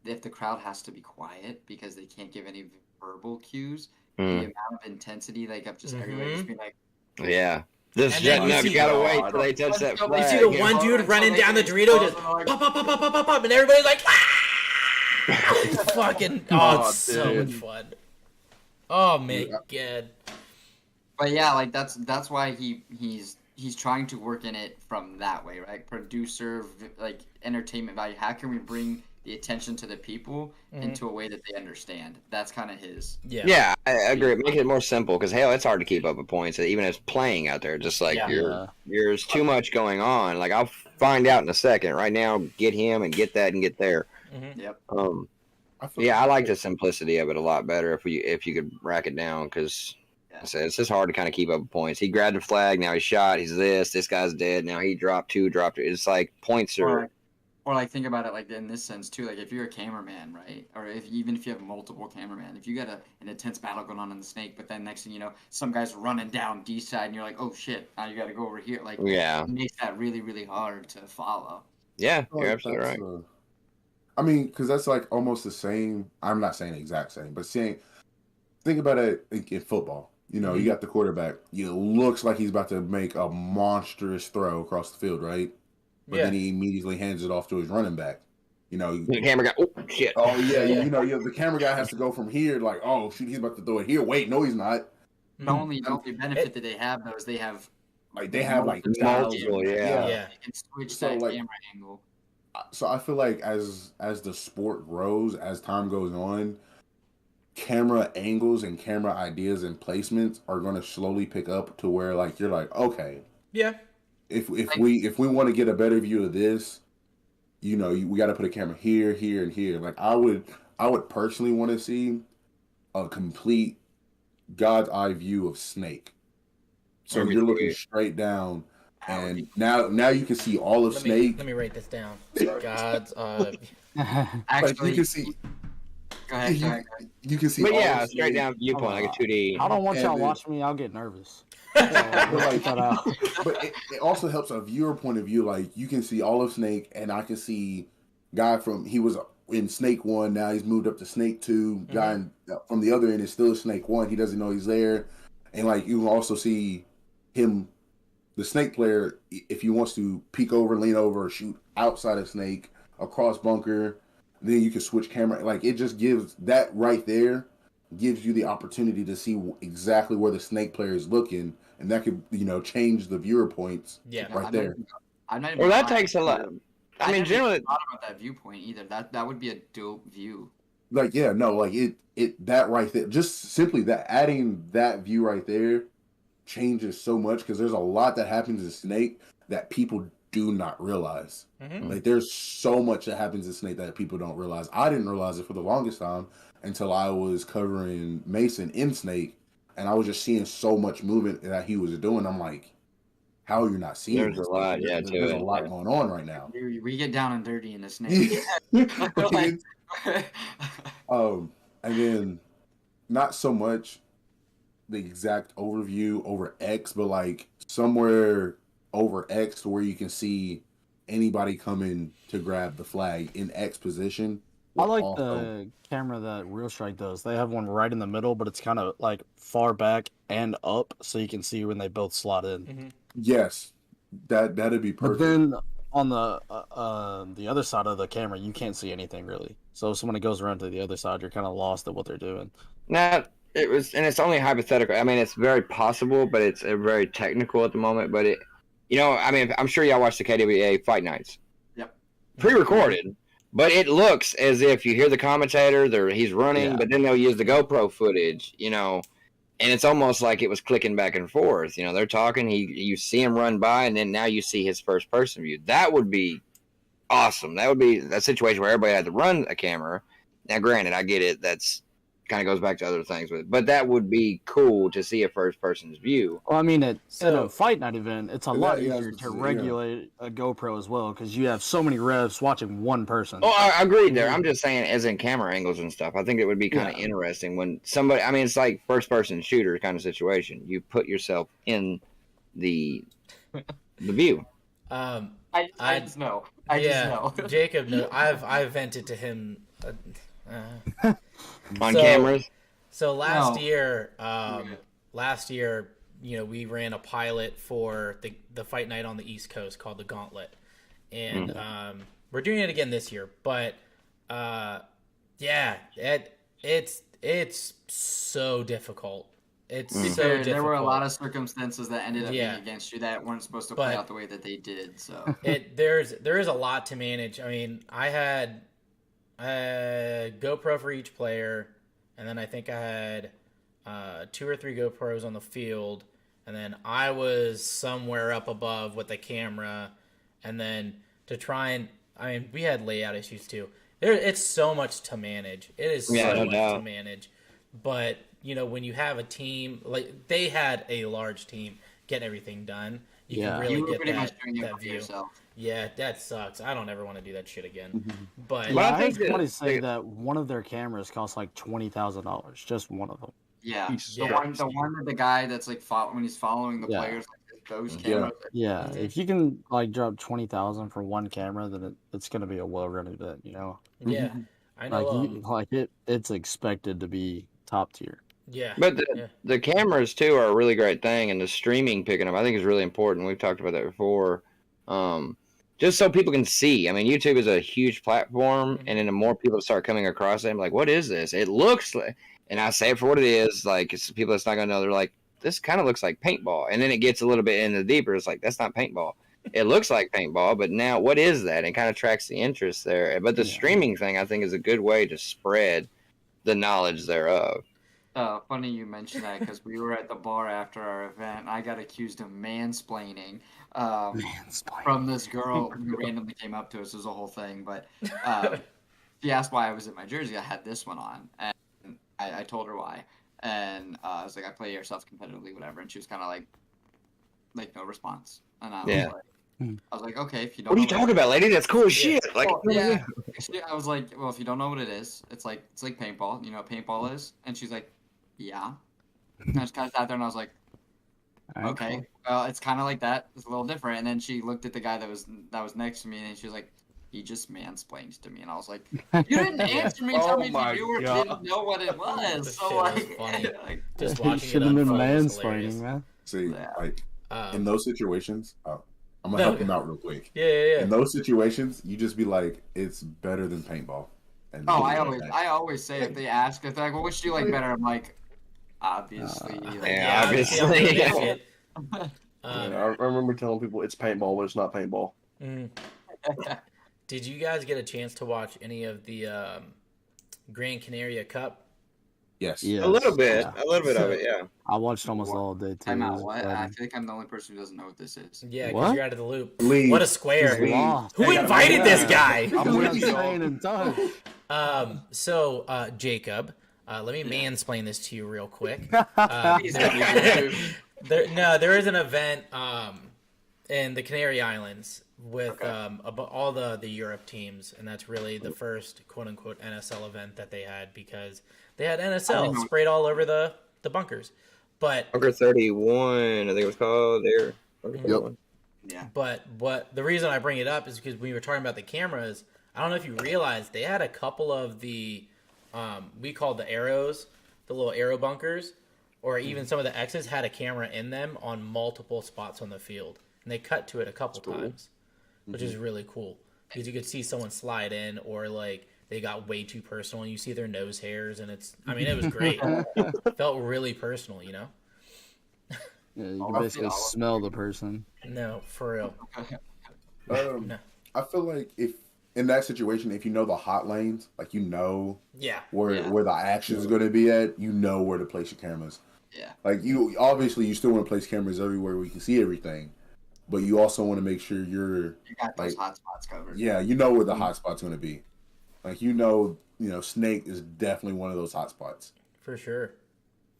if the crowd has to be quiet because they can't give any verbal cues, the amount of intensity, like of just everybody just being like, yeah. Just And then jetting you up, see you gotta the- wait till they touch that You flag. see the one dude running down the Dorito, just pop, pop, pop, pop, pop, pop, pop, and everybody's like, ah! It's fucking, it's so dude. much fun. Oh my God. but yeah, like that's why he's trying to work in it from that way, right? Producer, like entertainment value. How can we bring the attention to the people into a way that they understand? That's kind of his. Yeah, I agree. Make it more simple because hell, it's hard to keep up with points, even as playing out there. Just like there's too much going on. Like I'll find out in a second. Right now, get him and get that and get there. Yep. I like the simplicity of it a lot better if you could rack it down because I said it's just hard to kind of keep up with points. He grabbed a flag, now he's shot. He's this guy's dead. Now he dropped 2. It's like points are. Or like think about it like in this sense too. Like if you're a cameraman, right? Or even if you have multiple cameramen, if you got an intense battle going on in the snake, but then next thing you know, some guy's running down D side, and you're like, oh shit, now you got to go over here. Like it makes that really really hard to follow. Yeah, you're absolutely right. I mean, because that's like almost the same. I'm not saying the exact same, but think about it in football. You got the quarterback. It looks like he's about to make a monstrous throw across the field, right? But then he immediately hands it off to his running back. The camera guy. Oh shit. Oh yeah. The camera guy has to go from here, like, oh shoot, he's about to throw it here. Wait, no, he's not. The only benefit that they have though is they have multiple. They can switch that camera angle. So I feel like as the sport grows, as time goes on, camera angles and camera ideas and placements are going to slowly pick up to where like you're like, okay, if we want to get a better view of this, we got to put a camera here, here, and here. Like I would personally want to see a complete God's eye view of snake. So That'd be you're looking sweet. straight down, and now you can see all of Let snake. me write this down. God's Like Actually, you can see, go ahead. Go ahead. you can see. But all yeah, of straight snake. down viewpoint, like a 2D. I don't want And y'all then- watching me. I'll get nervous. But Check that out. but it also helps a viewer point of view. Like you can see all of Snake, and I can see guy he was in Snake 1. Now he's moved up to Snake 2. Guy from the other end is still Snake 1. He doesn't know he's there, and like you can also see him, the Snake player, if he wants to peek over, lean over, or shoot outside of Snake across bunker. Then you can switch camera. Like it just gives that right there. Gives you the opportunity to see exactly where the Snake player is looking, and that could change the viewer points. Yeah. Right there. I'm not even Well, that lying. takes a lot. I mean, never generally, thought about that viewpoint either. That would be a dope view. Like it that right there, just simply that adding that view right there changes so much because there's a lot that happens in Snake that people do not realize. Like there's so much that happens in Snake that people don't realize. I didn't realize it for the longest time until I was covering Mason in Snake, and I was just seeing so much movement that he was doing. I'm like, how are you not seeing There's this? a lot, yeah, to there's it. a lot going on right now. We get down and dirty in the Snake. And then not so much the exact overview over X, but like somewhere over X to where you can see anybody coming to grab the flag in X position. I like the camera that Real Strike does. They have one right in the middle, but it's kind of like far back and up, so you can see when they both slot in. Yes, that'd be perfect. But then on the other side of the camera, you can't see anything really. So if someone goes around to the other side, you're kind of lost at what they're doing. now it's only hypothetical. I mean, it's very possible, but it's very technical at the moment. But I mean, I'm sure y'all watch the KWA fight nights. Yep. Pre-recorded. But it looks as if you hear the commentator, he's running, Yeah. but then they'll use the GoPro footage, and it's almost like it was clicking back and forth. They're talking, you see him run by, and then now you see his first person view. That would be awesome. That would be a situation where everybody had to run a camera. Now, granted, I get it. That's kind of goes back to other things, but that would be cool to see a first person's view. Well, I mean, at a fight night event, it's a lot Yeah, easier to regulate a GoPro as well because you have so many refs watching one person. Oh, I agree there. I'm just saying, as in camera angles and stuff, I think it would be kind of interesting when somebody. I mean, it's like first person shooter kind of situation. You put yourself in the view. I just know. I just know. Jacob knows. I've vented to him On cameras. So last year, we ran a pilot for the fight night on the East Coast called the Gauntlet, and we're doing it again this year. But it's so difficult. It's so difficult. There were a lot of circumstances that ended up being against you that weren't supposed to play out the way that they did. So there is a lot to manage. I mean, I had a GoPro for each player, and then I think I had 2 or 3 GoPros on the field, and then I was somewhere up above with the camera, and then to try and we had layout issues too. It's so much to manage. It is so much to manage, but when you have a team, like they had a large team getting everything done, you can really get that view. Yourself. Yeah, that sucks. I don't ever want to do that shit again. But Yeah, I heard somebody say that one of their cameras costs like $20,000, just one of them. Yeah, the one with the guy that's like when he's following the players, like those cameras. Yeah, if you can like drop $20,000 for one camera, then it's going to be a well-run event, Yeah, I know. It's expected to be top tier. Yeah, but the cameras too are a really great thing, and the streaming picking up I think is really important. We've talked about that before. Just so people can see. I mean, YouTube is a huge platform, and then the more people start coming across it, I'm like, what is this? It looks like, and I say it for what it is. Like, it's people that's not gonna know. They're like, this kind of looks like paintball, and then it gets a little bit into deeper. It's like that's not paintball. It looks like paintball, but now what is that? It kind of tracks the interest there. But the streaming thing, I think, is a good way to spread the knowledge thereof. Funny you mentioned that because we were at the bar after our event, and I got accused of mansplaining from this girl who randomly came up to us. It was a whole thing, but she asked why I was in my jersey. I had this one on, and I told her why. and I was like, I play airsoft competitively, whatever. And she was kind of like no response. And Yeah. I was like, okay, if you don't. What are you know talking about, lady? That's cool as shit. Like, Well, yeah. I was like, well, if you don't know what it is, it's like paintball. You know what paintball is? And she's like, yeah. And I just kind of sat there and I was like, okay, well, it's kind of like that. It's a little different. And then she looked at the guy that was next to me, and she was like, he just mansplained to me, and I was like, you didn't answer me. Tell me if you knew or didn't know what it was. This So shit was like, funny. like, Just You watching should it have been unfold was hilarious. mansplaining, man. See, Yeah. like in Um, those situations, I'm gonna help him out real quick. yeah. In those situations, you just be like, "It's better than paintball." And oh, leave it at that. I always say if they ask, if they're like, well, which do you like better? I'm like, obviously. Yeah, obviously. I'm gonna Yeah. miss it. I remember telling people it's paintball, but it's not paintball. Mm. Did you guys get a chance to watch any of the Gran Canaria Cup? Yes. A Yeah. little bit. Yeah. A little bit of it, yeah. I watched almost all day too. I'm It out. was What? I exciting. feel like I'm the only person who doesn't know what this is. Yeah, because What? you're out of the loop. Leave. What a square. Leave. Lost. Who invited this guy? I'm I'm with you. staying in touch. So, Jacob, let me mansplain this to you real quick. He's got YouTube. There is an event in the Canary Islands with all the Europe teams, and that's really the first quote-unquote NSL event that they had, because they had NSL sprayed all over the bunkers. But Bunker 31, I think it was called there. Bunker 31. Yeah. But the reason I bring it up is because we were talking about the cameras. I don't know if you realized they had a couple of the we called the arrows, the little arrow bunkers, or even some of the X's had a camera in them on multiple spots on the field, and they cut to it a couple times, which is really cool because you could see someone slide in, or like they got way too personal and you see their nose hairs, and it was great. It felt really personal, you know. Yeah, you can basically smell the person. No, for real. No. I feel like if in that situation, if you know the hot lanes, like you know Yeah. where the action is going to be at, you know where to place your cameras. Yeah. Like you still want to place cameras everywhere where you can see everything, but you also want to make sure You got those like, hot spots covered. yeah, you know where the hot spot's going to be. Like you know, Snake is definitely one of those hot spots. For sure.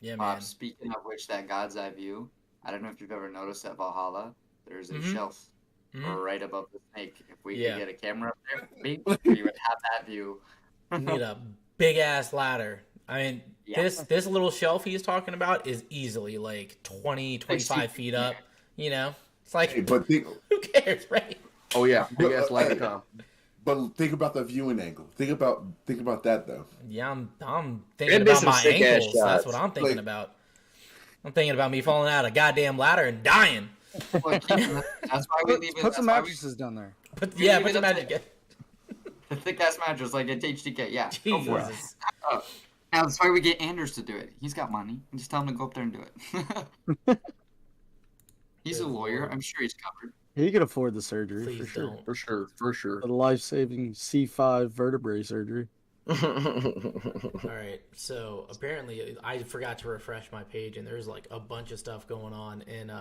Yeah, man. Speaking of which, that God's Eye view, I don't know if you've ever noticed at Valhalla, there's a Mhm. shelf Mhm. right above the snake. If we Yeah. could get a camera up there, we would have that view. You need a big ass ladder. I mean, Yeah. this little shelf he's talking about is easily like 20, 25 feet up. You know, it's like Hey, but think, who cares, right? Oh yeah, big ass ladder time. but think about the viewing angle. Think about that though. Yeah, I'm It'd thinking be about some my sick-ass ankles. That's shots. what I'm thinking Like- about. I'm thinking about me falling out a goddamn ladder and dying. Well, that's why we leave it. Put That's some why we mattresses down there. But Yeah, yeah, but but that's imagine. the thick ass mattress like at HDK. Yeah, go for it. Jesus. Now, that's why we get Anders to do it. He's got money. And just tell him to go up there and do it. He's a Good lawyer. lord. I'm sure he's covered. He could afford the surgery Please for sure. don't. For sure. The life-saving C5 vertebrae surgery. All right, so apparently I forgot to refresh my page, and there's like a bunch of stuff going on in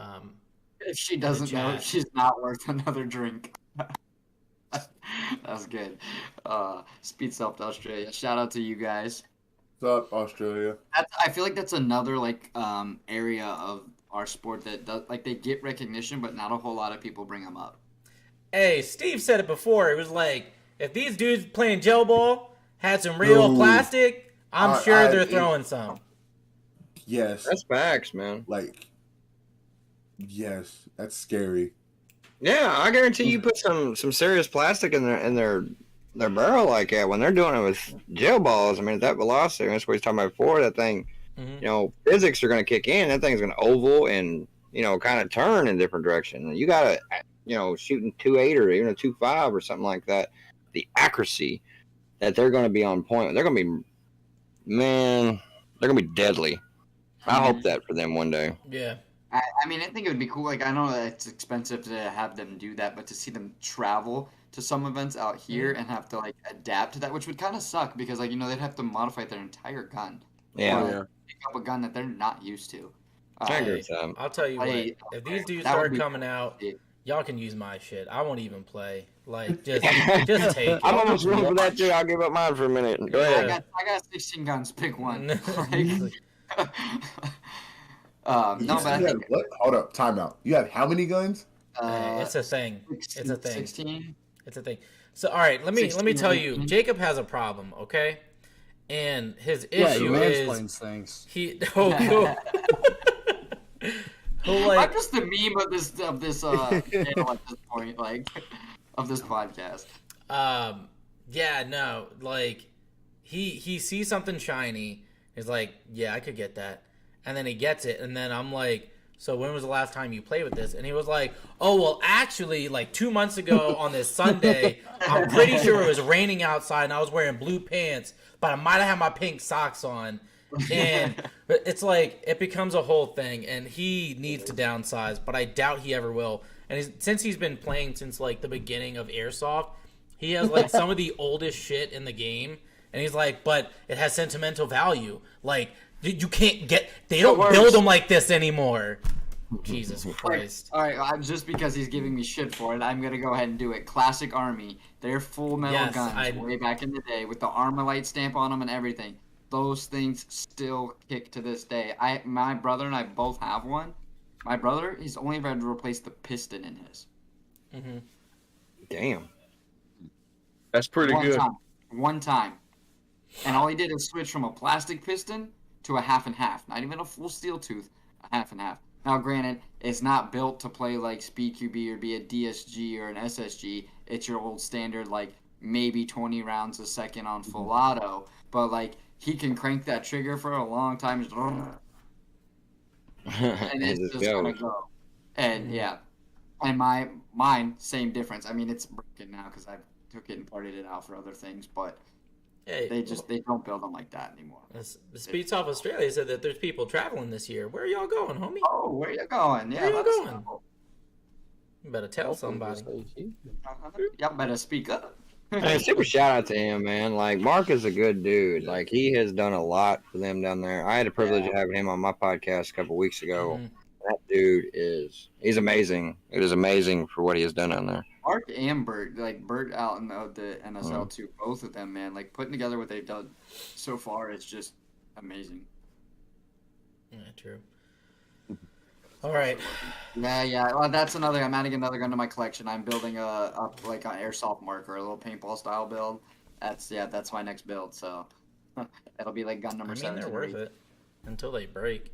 If she doesn't know, chat. she's not worth another drink. That's good. Speedsoft Australia. Shout out to you guys. What's up, Australia? I feel like that's another area of our sport that does, like, they get recognition, but not a whole lot of people bring them up. Hey, Steve said it before. It was like, if these dudes playing gel ball had some real Dude. plastic, I'm sure they're it- throwing some. Yes, That's facts, man. like yes, that's scary. Yeah, I guarantee you put some serious plastic in their barrel like that when they're doing it with gel balls. I mean, at that velocity, that's what he's talking about before. That thing, Mhm. physics are going to kick in. That thing's going to oval and kind of turn in a different direction. And you got to, shooting 2.8 or even a 2.5 or something like that. The accuracy that they're going to be on point. They're going to be, man, they're going to be deadly. I hope that for them one day. Yeah. I mean, I think it would be cool. Like, I know that it's expensive to have them do that, but to see them travel to some events out here and have to adapt to that, which would kind of suck because they'd have to modify their entire gun. Yeah. Or Yeah. pick up a gun that they're not used to. I agree with that. I'll tell you what. Hey, If these dudes that would start be coming out, it. y'all can use my shit. I won't even play. Like, just take it. I'm almost willing for that too. I'll give up mine for a minute. Go I ahead. got 16 guns. Pick one. Like, No, You but said I you had think what? Hold up, time out. You have how many guns? It's a thing. It's a thing. 16. It's a thing. So all right, let me 16 tell or you, 18. Jacob has a problem, okay? And his Yeah, he issue is mansplains things. he cool. He'll I'm like just the meme of this channel at this point, like of this podcast. yeah, no, like he sees something shiny, he's like, yeah, I could get that. And then he gets it, and then I'm like, so when was the last time you played with this? And he was like, oh, well, actually, like 2 months ago on this Sunday, I'm pretty sure it was raining outside and I was wearing blue pants, but I might have had my pink socks on. And it's like, it becomes a whole thing, and he needs to downsize, but I doubt he ever will. And since he's been playing since like the beginning of Airsoft, he has like some of the oldest shit in the game, and he's like, but it has sentimental value. Like, you can't get, they don't build them like this anymore. Jesus Christ. All right, just because he's giving me shit for it, I'm gonna go ahead and do it. Classic Army, their full metal Yes, guns way back in the day with the Armalite stamp on them and everything. Those things still kick to this day. My brother and I both have one. My brother, he's only ever had to replace the piston in his. Mm-hmm. Damn. That's pretty good. One time. And all he did is switch from a plastic piston to a half and half. Not even a full steel tooth, a half and half. Now, granted, it's not built to play like SpeedQB or be a DSG or an SSG. It's your old standard, like, maybe 20 rounds a second on full auto. But, like, he can crank that trigger for a long time. And it's just going to go. And, yeah. And mine, same difference. I mean, it's broken now because I took it and partied it out for other things. But Hey, they don't build them like that anymore. the Speedsoft Australia said that there's people traveling this year. Where are y'all going, homie? Oh, where you going? Yeah, Where y'all let us going? know. You better tell somebody. Y'all better speak up. Hey, super shout out to him, man. Like, Mark is a good dude. Like, he has done a lot for them down there. I had the privilege of having him on my podcast a couple weeks ago. Mhm. That dude he's amazing. It is amazing for what he has done down there. Mark and Bert, like Bert out in the NSL too, both of them, man, like putting together what they've done so far is just amazing. Yeah, true. All right. Yeah. Well, that's another. I'm adding another gun to my collection. I'm building like an airsoft marker, a little paintball style build. That's my next build. So it'll be like gun number I mean, 7. they're worth it until they break.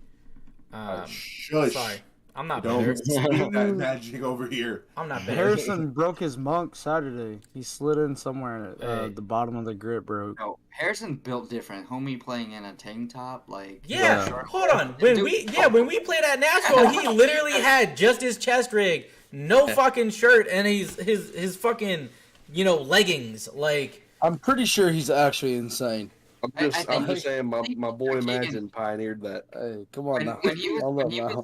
Shush. Sorry, I'm not Don't bitter. speak that magic over here. I'm not bitter. Harrison broke his monk Saturday. He slid in somewhere. Hey. The bottom of the grip broke. No, Harrison built different. Homie playing in a tank top, like Yeah, Yeah. hold on. When we played at Nashville, he literally had just his chest rig, no fucking shirt, and his fucking leggings. Like, I'm pretty sure he's actually insane. I'm think- just saying, my boy Keegan- Imagine pioneered that. Hey, come on now. when he was Hold when up he now.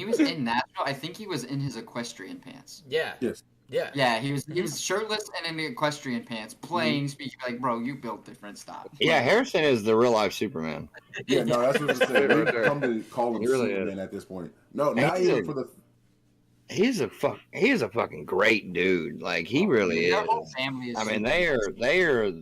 was in Nashville, I think he was in his equestrian pants. yeah, Yes. yeah. Yeah, he was shirtless and in the equestrian pants, playing, speaking like, bro, you built different stuff. Yeah, Harrison is the real life Superman. Yeah, no, that's what I'm saying. Right We there. come to call him He really Superman is. at this point. No, He not is. even for the. He is a fucking great dude. Like, he really Their is. whole family is. I mean, super- they are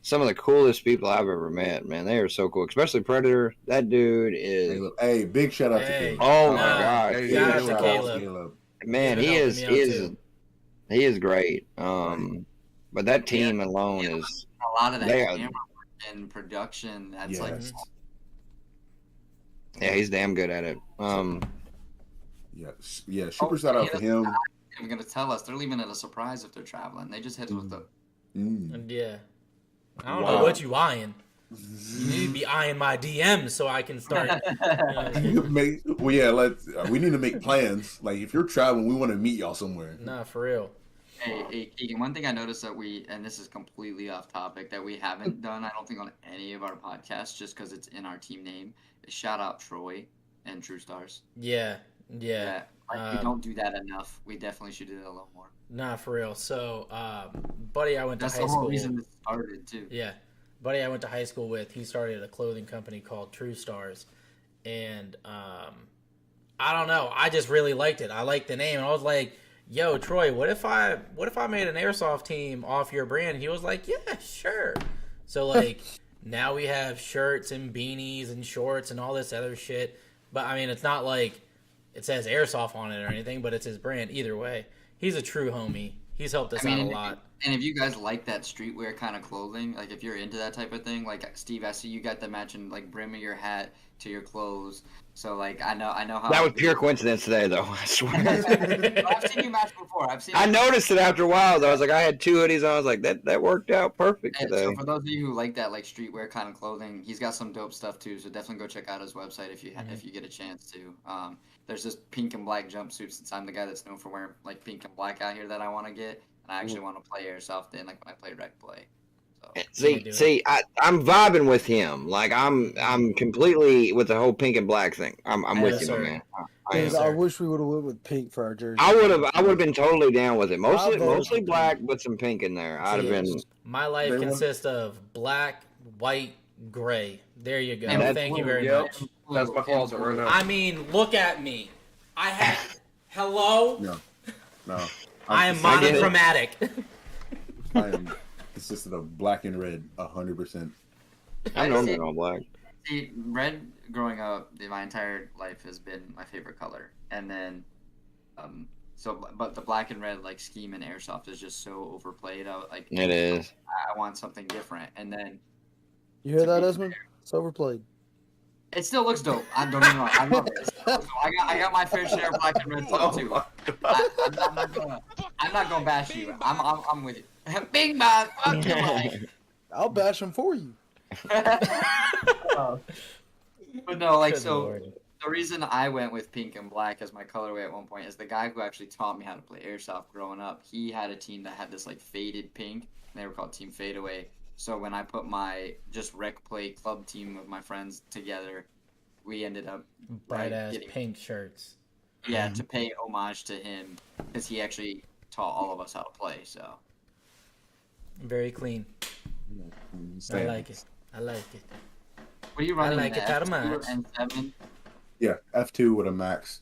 some of the coolest people I've ever met, man. They are so cool, especially Predator. That dude Hey, is. look, hey, big shout out to Hey. Caleb. Oh my No. god, Hey, Big Shout out to shout Caleb. man, He's he been is helping me out, too. he is great. But that team alone is. a lot of that they are- camera work and production. That's like, Yes. Yeah, he's damn good at it. Yeah, super shout out to him. they're gonna tell us they're leaving it a surprise if they're traveling. They just hit us with the. And yeah. I don't Wow. know what you eyeing. You need to be eyeing my DMs so I can start. We need to make plans. Like, if you're traveling, we want to meet y'all somewhere. Nah, for real. Hey, Keegan, one thing I noticed that and this is completely off topic, that we haven't done, I don't think, on any of our podcasts, just because it's in our team name, is shout out Troy and True Stars. Yeah. We don't do that enough. We definitely should do that a little more. Nah, for real. So, buddy I went to That's high the whole school. reason it started, too. Yeah. Buddy I went to high school with, he started a clothing company called True Stars. And I don't know, I just really liked it. I liked the name. And I was like, yo, Troy, what if I made an airsoft team off your brand? And he was like, yeah, sure. So, like, Now we have shirts and beanies and shorts and all this other shit. But I mean, it's not like it says Airsoft on it or anything, but it's his brand. Either way, he's a true homie. He's helped us out a lot. And if you guys like that streetwear kind of clothing, like if you're into that type of thing, like Steve, I see you got the matching like brim of your hat to your clothes. So like I know how That was pure coincidence today, though. I swear. I've seen you match before. I noticed it after a while. Though I was like, I had 2 hoodies on. I was like, that worked out perfect today. So for those of you who like that like streetwear kind of clothing, he's got some dope stuff too. So definitely go check out his website if you get a chance to. There's this pink and black jumpsuit, since I'm the guy that's known for wearing like pink and black out here, that I want to get, and I actually want to play Airsoft in like when I play Rec Play. See, I'm vibing with him. Like I'm completely with the whole pink and black thing. I'm with you, man. I wish we would have went with pink for our jersey. I would have been totally down with it. Mostly black, with some pink in there. I'd have been. My life consists of black, white, gray. There you go. And Thank you very much. That's my closet right now. I mean, look at me. I have. Hello. No. I am monochromatic. I am consistent of black and red, 100%. I'm normally all black. See, red growing up, my entire life has been my favorite color, and then, but the black and red like scheme in Airsoft is just so overplayed. It is. I want something different, and then. You hear that, Esmond? It's overplayed. It still looks dope. Don't get me wrong. I love it. I got my fair share of black and red stuff too. I'm not gonna bash you. I'm with you. Big Mac. I'll bash him for you. But no, like so. The reason I went with pink and black as my colorway at one point is the guy who actually taught me how to play Airsoft growing up. He had a team that had this like faded pink, and they were called Team Fadeaway. So when I put my just Rec Play club team of my friends together, we ended up bright ass pink shirts. Yeah, to pay homage to him, because he actually taught all of us how to play. So very clean. I like it. What are you running? I like it out of mine. N7? Yeah, F2 with a max.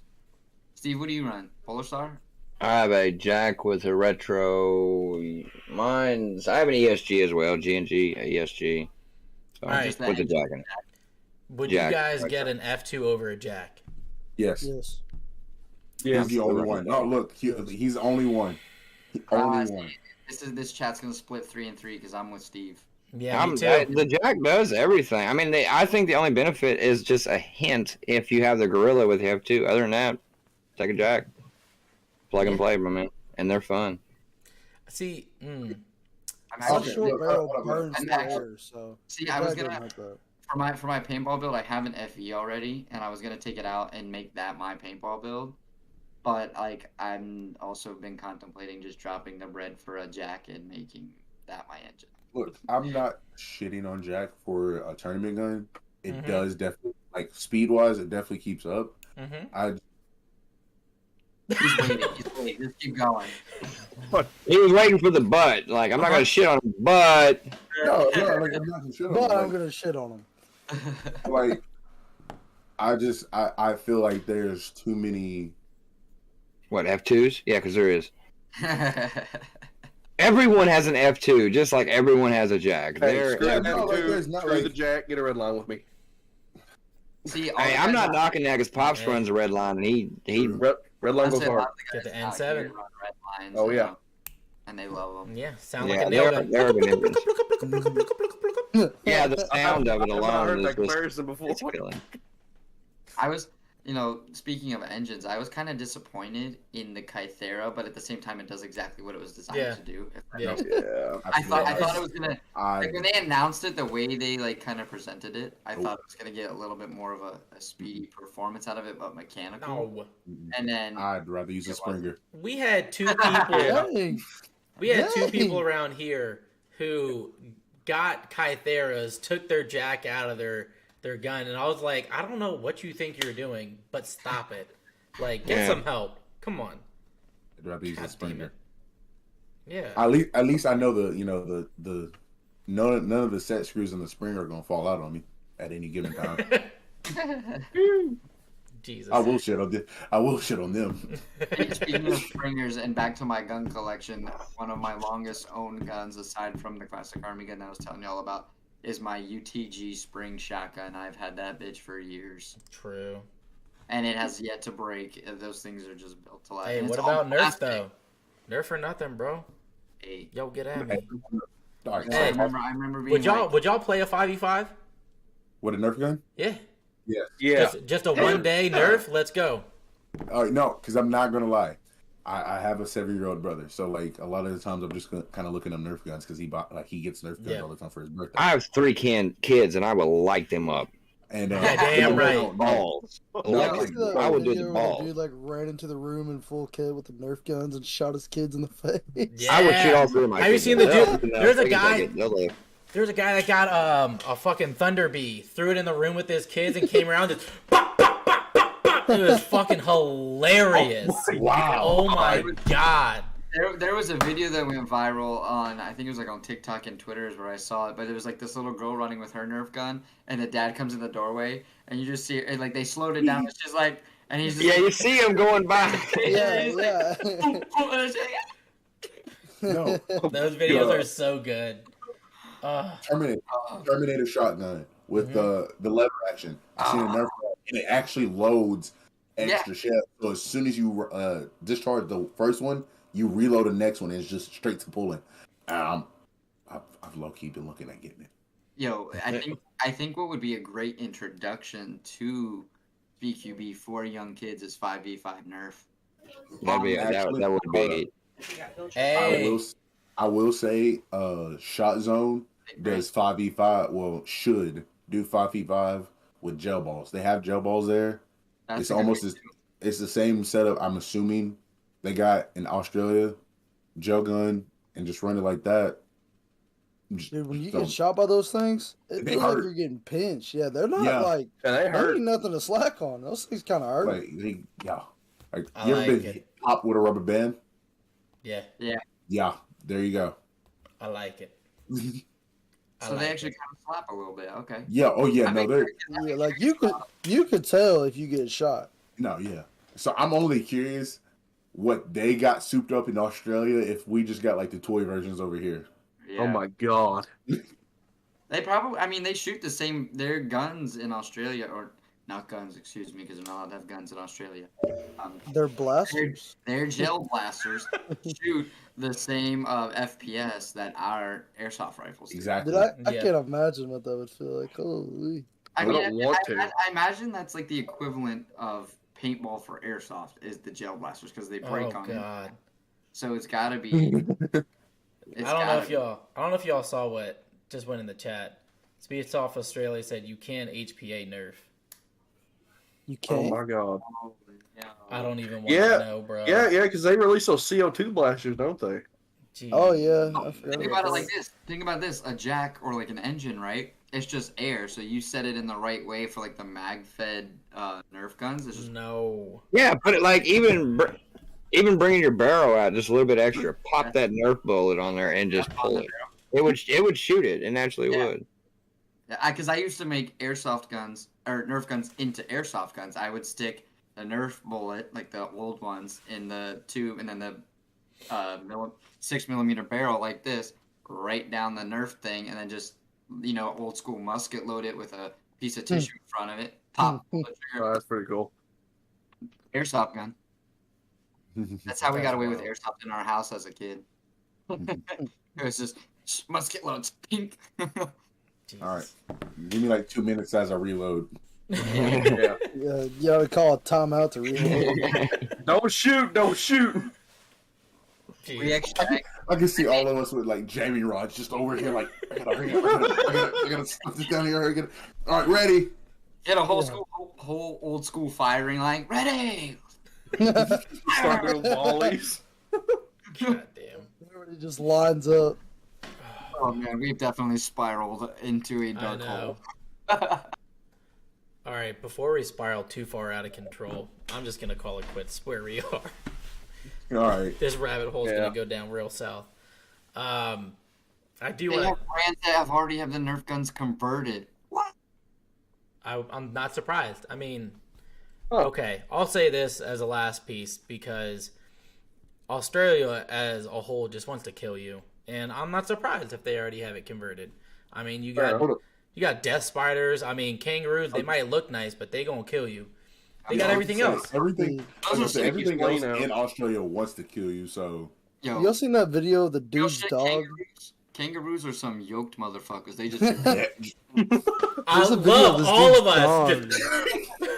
Steve, what do you run? Polar Star? I have a Jack with a retro. I have an ESG as well. G&G, ESG. So right. With the Jack in it. Would you guys get an F2 over a Jack? Yes. Yeah. He's the only one. Oh, look, he's the only one. Only one. This chat's gonna split 3 and 3 because I'm with Steve. Yeah, me too. The Jack does everything. I mean, I think the only benefit is just a hint if you have the Gorilla with the F2. Other than that, take a Jack. Plug and play, my man. And they're fun. See, Short barrel burns the air, so. See, I was gonna for my paintball build, I have an FE already, and I was gonna take it out and make that my paintball build. But like, I'm also been contemplating just dropping the bread for a Jack and making that my engine. Look, I'm not shitting on Jack for a tournament gun. It does definitely, like speed wise, it definitely keeps up. He's waiting. Just keep going. He was waiting for the butt. Like, I'm not gonna shit on him, but No, like, I'm not gonna shit on him. I'm gonna shit on him. Like, I feel like there's too many. What, F2s? Yeah, because there is. Everyone has an F2, just like everyone has a Jack. Hey, screw Like, the Jack, get a red line with me. See, Hey, I'm not knocking that because Pops runs a red line, and he Red line goes hard. Get the N7. Oh, yeah. And they love them. Yeah, sound yeah, like a nail gun. they're good engines. Yeah, the sound of it I've alone heard is that just comparison before. it's killing. I was, speaking of engines, I was kind of disappointed in the Kythera, but at the same time, it does exactly what it was designed to do. Yeah. I thought it was gonna. Like when they announced it, the way they like kind of presented it, I thought it was gonna get a little bit more of a speedy performance out of it, but mechanical. No. And then I'd rather use a Springer. We had two people. We had two Dang. people around here who got Kytheras, took their Jack out of their gun, and I was like, I don't know what you think you're doing, but stop it. Like, get some help. Come on. I'd rather use a Springer. Yeah. At least I know the none of the set screws in the Springer are gonna fall out on me at any given time. Jesus. I will shit on them. Speaking of Springers, and back to my gun collection, one of my longest owned guns, aside from the classic Army gun that I was telling y'all about, is my UTG spring shotgun. I've had that bitch for years. True. And it has yet to break. Those things are just built to last. Hey, And what it's all about Nerf plastic. though? Nerf or nothing, bro. Hey, Yo, get at me. All right, Hey, I remember being Would like, y'all play a 5v5? with a Nerf gun? Yeah. Yeah. Just a 1 day Nerf. Let's go. All right, no, because I'm not gonna lie. I have a 7-year-old brother, so like a lot of the times I'm just kind of looking up Nerf guns because he gets Nerf guns Yeah. all the time for his birthday. I have 3 kids, and I will light them up. And Yeah, damn right. Balls. No, Like, like, I would do video the where balls. dude like ran into the room in full kit with the Nerf guns and shot his kids in the face. Yeah. I would shoot all 3 of my Have you kids. seen the They'll- dude? they'll- There's a they can guy. take it. They'll live. There's a guy that got a fucking thunder bee, threw it in the room with his kids, and came around just pop, pop, pop, pop, pop. It was fucking hilarious. wow. Oh my god. there was a video that went viral on, I think it was like on TikTok and Twitter is where I saw it, but it was like this little girl running with her Nerf gun, and the dad comes in the doorway, and you just see it, and like they slowed it down. It's just like, and he's just Yeah, like, you see them going by. Yeah, he's yeah. like, "Boom, boom," and it's like, No, Those videos are so good. Terminator shotgun with the lever action. I seen a Nerf gun, and it actually loads extra shells. So as soon as you discharge the first one, you reload the next one, and it's just straight to pulling. I've low key been looking at getting it. Yo, I think what would be a great introduction to BQB for young kids is 5v5 Nerf. That would be. Hey. I will say, Shot Zone does 5v5. Well, should do 5v5 with gel balls. They have gel balls there. That's It's a good almost way as to do it's the same setup. I'm assuming they got in Australia, gel gun, and just run it like that. Dude, when you So- get shot by those things, it They feels like hurt. you're getting pinched. Yeah, they're not Yeah. like And they there hurt. ain't nothing to slack on. Those things kind of hurt. Like like I you ever like been it. popped with a rubber band? Yeah, Yeah, there you go. I like it. I So they like actually it. kind of slap a little bit. Okay. Yeah. Oh yeah. I No, mean, they're Yeah, like you could tell if you get shot. no. Yeah. So I'm only curious what they got souped up in Australia if we just got like the toy versions over here. Yeah. Oh my god. They probably, I mean, they shoot the same, their guns in Australia, or not guns, excuse me, because they're not allowed to have guns in Australia. They're blasters. Their gel blasters shoot the same FPS that our airsoft rifles do. Exactly. Dude, I Yeah. can't imagine what that would feel like. Holy. I I mean, don't want to. I imagine that's like the equivalent of paintball for airsoft is the gel blasters because they break Oh on it. god. So it's got to be. I don't know if y'all saw what just went in the chat. Speedsoft Australia said you can HPA Nerf. You Oh can't. my god. I don't even want Yeah. to know, bro. Yeah, because they release those CO2 blasters, don't they? Jeez. Oh yeah, I forgot Think about about it that. like this. Think about this. A jack or like an engine, right? It's just air. So you set it in the right way for like the mag-fed Nerf guns. It's just No. Yeah, but it, like even bringing your barrel out just a little bit extra, pop that Nerf bullet on there and just pull it. It would shoot it. It naturally Yeah. would. because I used to make airsoft guns or Nerf guns into airsoft guns. I would stick the Nerf bullet, like the old ones, in the tube, and then the 6mm barrel like this, right down the Nerf thing, and then just old school musket load it with a piece of tissue in front of it. Pop, pull the trigger. Oh, that's pretty cool. Airsoft gun. That's how we That's got away with wild. airsoft in our house as a kid. It was just musket loads, pink. Jesus. All right. Give me like 2 minutes as I reload. Yeah. Yeah, you ought to call a timeout to reload. Don't shoot! Don't shoot! Jeez. We actually, I can see all of us with like Jamie rods just over here, like I gotta stuff this down here. All right, ready. get a whole old school firing line. Ready. Start doing volleys. God damn. Everybody just lines up. Oh man, we've definitely spiraled into a I dark know. hole. All right, before we spiral too far out of control, I'm just gonna call it quits where we are. All right. This rabbit hole's Yeah. gonna go down real south. I do They want. have brands that already have the Nerf guns converted. What? I'm not surprised. I mean, Huh. okay, I'll say this as a last piece because Australia as a whole just wants to kill you, and I'm not surprised if they already have it converted. I mean, you Hold up. got death spiders. I mean, kangaroos. They might look nice, but they gonna kill you. They got Yeah, everything else. Everything, Those are sick. everything Explain else now. in Australia wants to kill you. So Yo, Y'all seen that video of the real dude's shit, dog? Kangaroos are some yoked motherfuckers. They just yeah, I There's a video love of this all dude's of us. dog.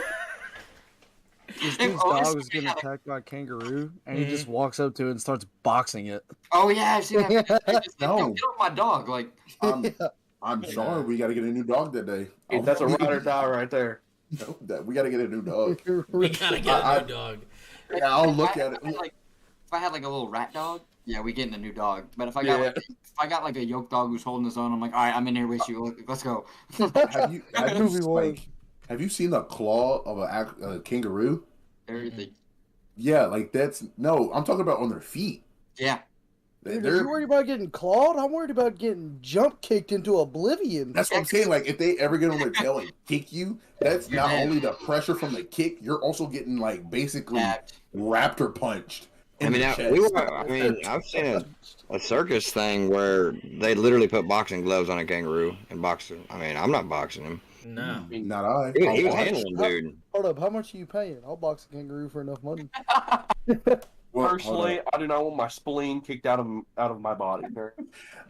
This Hey, dude's oh, dog it's- was getting attacked by a kangaroo, and he just walks up to it and starts boxing it. oh yeah, I've seen that. They just, No. Yo, get off my dog. Like, I'm sorry. We got to get a new dog that day. Dude, that's a ride or die right there. We got to get a new dog. We gotta get a new dog. Yeah, I'll look at it. If I had like a little rat dog, yeah, we getting a new dog. But if I got if I got like a yoked dog who's holding his own, I'm like, all right, I'm in here with you. Let's go. Have you seen the claw of a kangaroo? Everything. Yeah, like that's no. I'm talking about on their feet. Yeah. Dude, They're- if you're worried about getting clawed, I'm worried about getting jump kicked into oblivion. That's what I'm saying. Like, if they ever get on their tail and kick you, that's not only the pressure from the kick, you're also getting like basically raptor punched. I mean, I've seen a circus thing where they literally put boxing gloves on a kangaroo and box him. I mean, I'm not boxing him. No. Not I. He was I'll watch. handling, dude. Hold up, how much are you paying? I'll box a kangaroo for enough money. Well, Personally, I do not want my spleen kicked out of my body.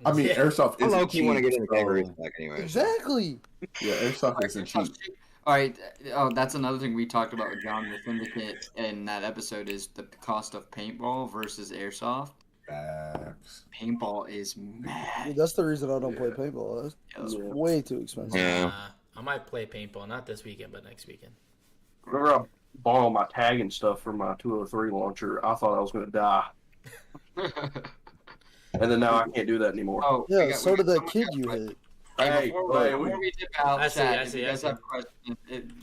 I mean, airsoft I isn't low-key cheap. want to get in the so- kangaroo back anyway. Exactly. Yeah, airsoft isn't cheap. All right. Oh, that's another thing we talked about with John the Syndicate in that episode is the cost of paintball versus airsoft. Facts. Paintball is mad. Dude, that's the reason I don't play paintball. It's Yeah. way too expensive. Yeah. I might play paintball, not this weekend, but next weekend. Whenever I borrow my tag and stuff for my 203 launcher, I thought I was going to die. And then now I can't do that anymore. Oh, Yeah, so did that someone kid got you questions. hit. Hey, Before we dip out, I see, chat, I if see, you I guys see. have questions,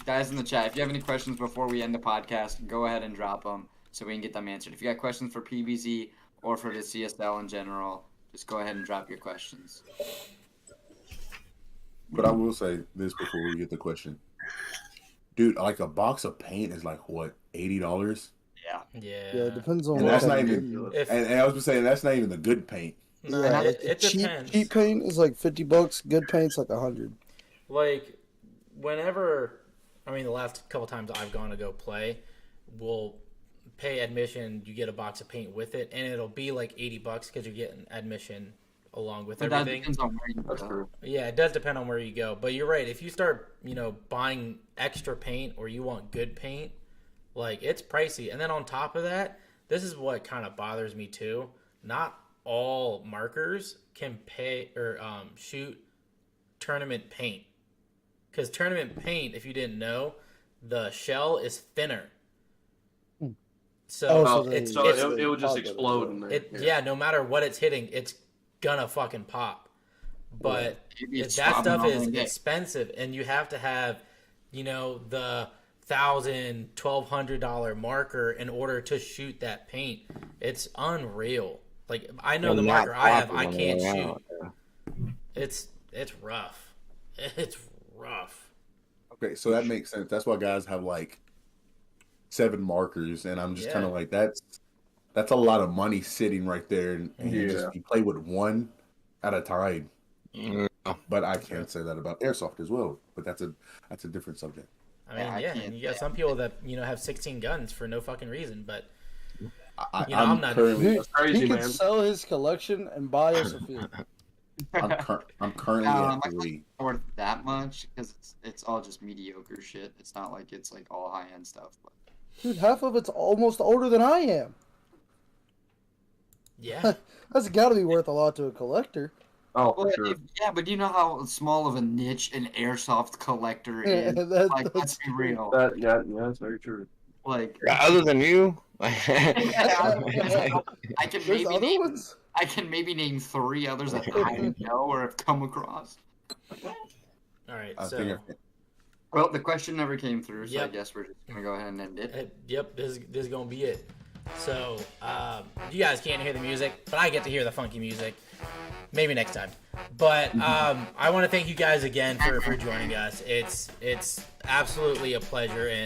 guys in the chat, if you have any questions before we end the podcast, go ahead and drop them so we can get them answered. If you got questions for PBZ or for the CSL in general, just go ahead and drop your questions. But I will say this before we get the question. Dude, like a box of paint is like what, $80? Yeah. Yeah. Yeah, it depends on And what that's not kind of even paint. If, and I was saying that's not even the good paint. no, Yeah, it cheap, depends. cheap paint is like $50. Good paint's like $100. Like, whenever, I mean, the last couple times I've gone to go play, we'll pay admission, you get a box of paint with it, and it'll be like $80 because you're getting admission along with But that everything. depends on where you That's go. true. Yeah, it does depend on where you go. But you're right. If you start, buying extra paint or you want good paint, like, it's pricey. And then on top of that, this is what kind of bothers me too. Not all markers can pay or shoot tournament paint. Because tournament paint, if you didn't know, the shell is thinner. So, Oh, so it's, So it's it would just Pop it. explode in there. yeah, no matter what it's hitting, it's gonna fucking pop. But Maybe it's that swapping stuff all is day. expensive, and you have to have, the $1,000, $1,200 marker in order to shoot that paint. It's unreal. Like, I know the And marker not I have, popping I when can't they're shoot. out, yeah. It's rough. It's rough. Okay, so that makes sense. That's why guys have like 7 markers, and I'm just kind of like that's a lot of money sitting right there, and you play with one at a time. Yeah. But I can't say that about airsoft as well. But that's a different subject. I mean, I yeah, can't and you got some people that have 16 guns for no fucking reason, but I'm not- currently That's crazy, He could man. sell his collection and buy us a field. I'm currently No, at my 3. worth that much because it's all just mediocre shit. It's not like it's like all high end stuff. But Dude, half of it's almost older than I am. yeah. That's got to be worth a lot to a collector. Oh, for But sure. but you know how small of a niche an airsoft collector Yeah, is. that- Like, let's that's be real. Yeah, that's very true. Like, Other than you, I can There's maybe other name, ones? I can maybe name 3 others that I know or have come across. All right, I so think Well, the question never came through, so I Yep. guess we're just gonna go ahead and end it. yep, this is gonna be it. So you guys can't hear the music, but I get to hear the funky music. Maybe next time. But I want to thank you guys again for joining us. It's absolutely a pleasure, and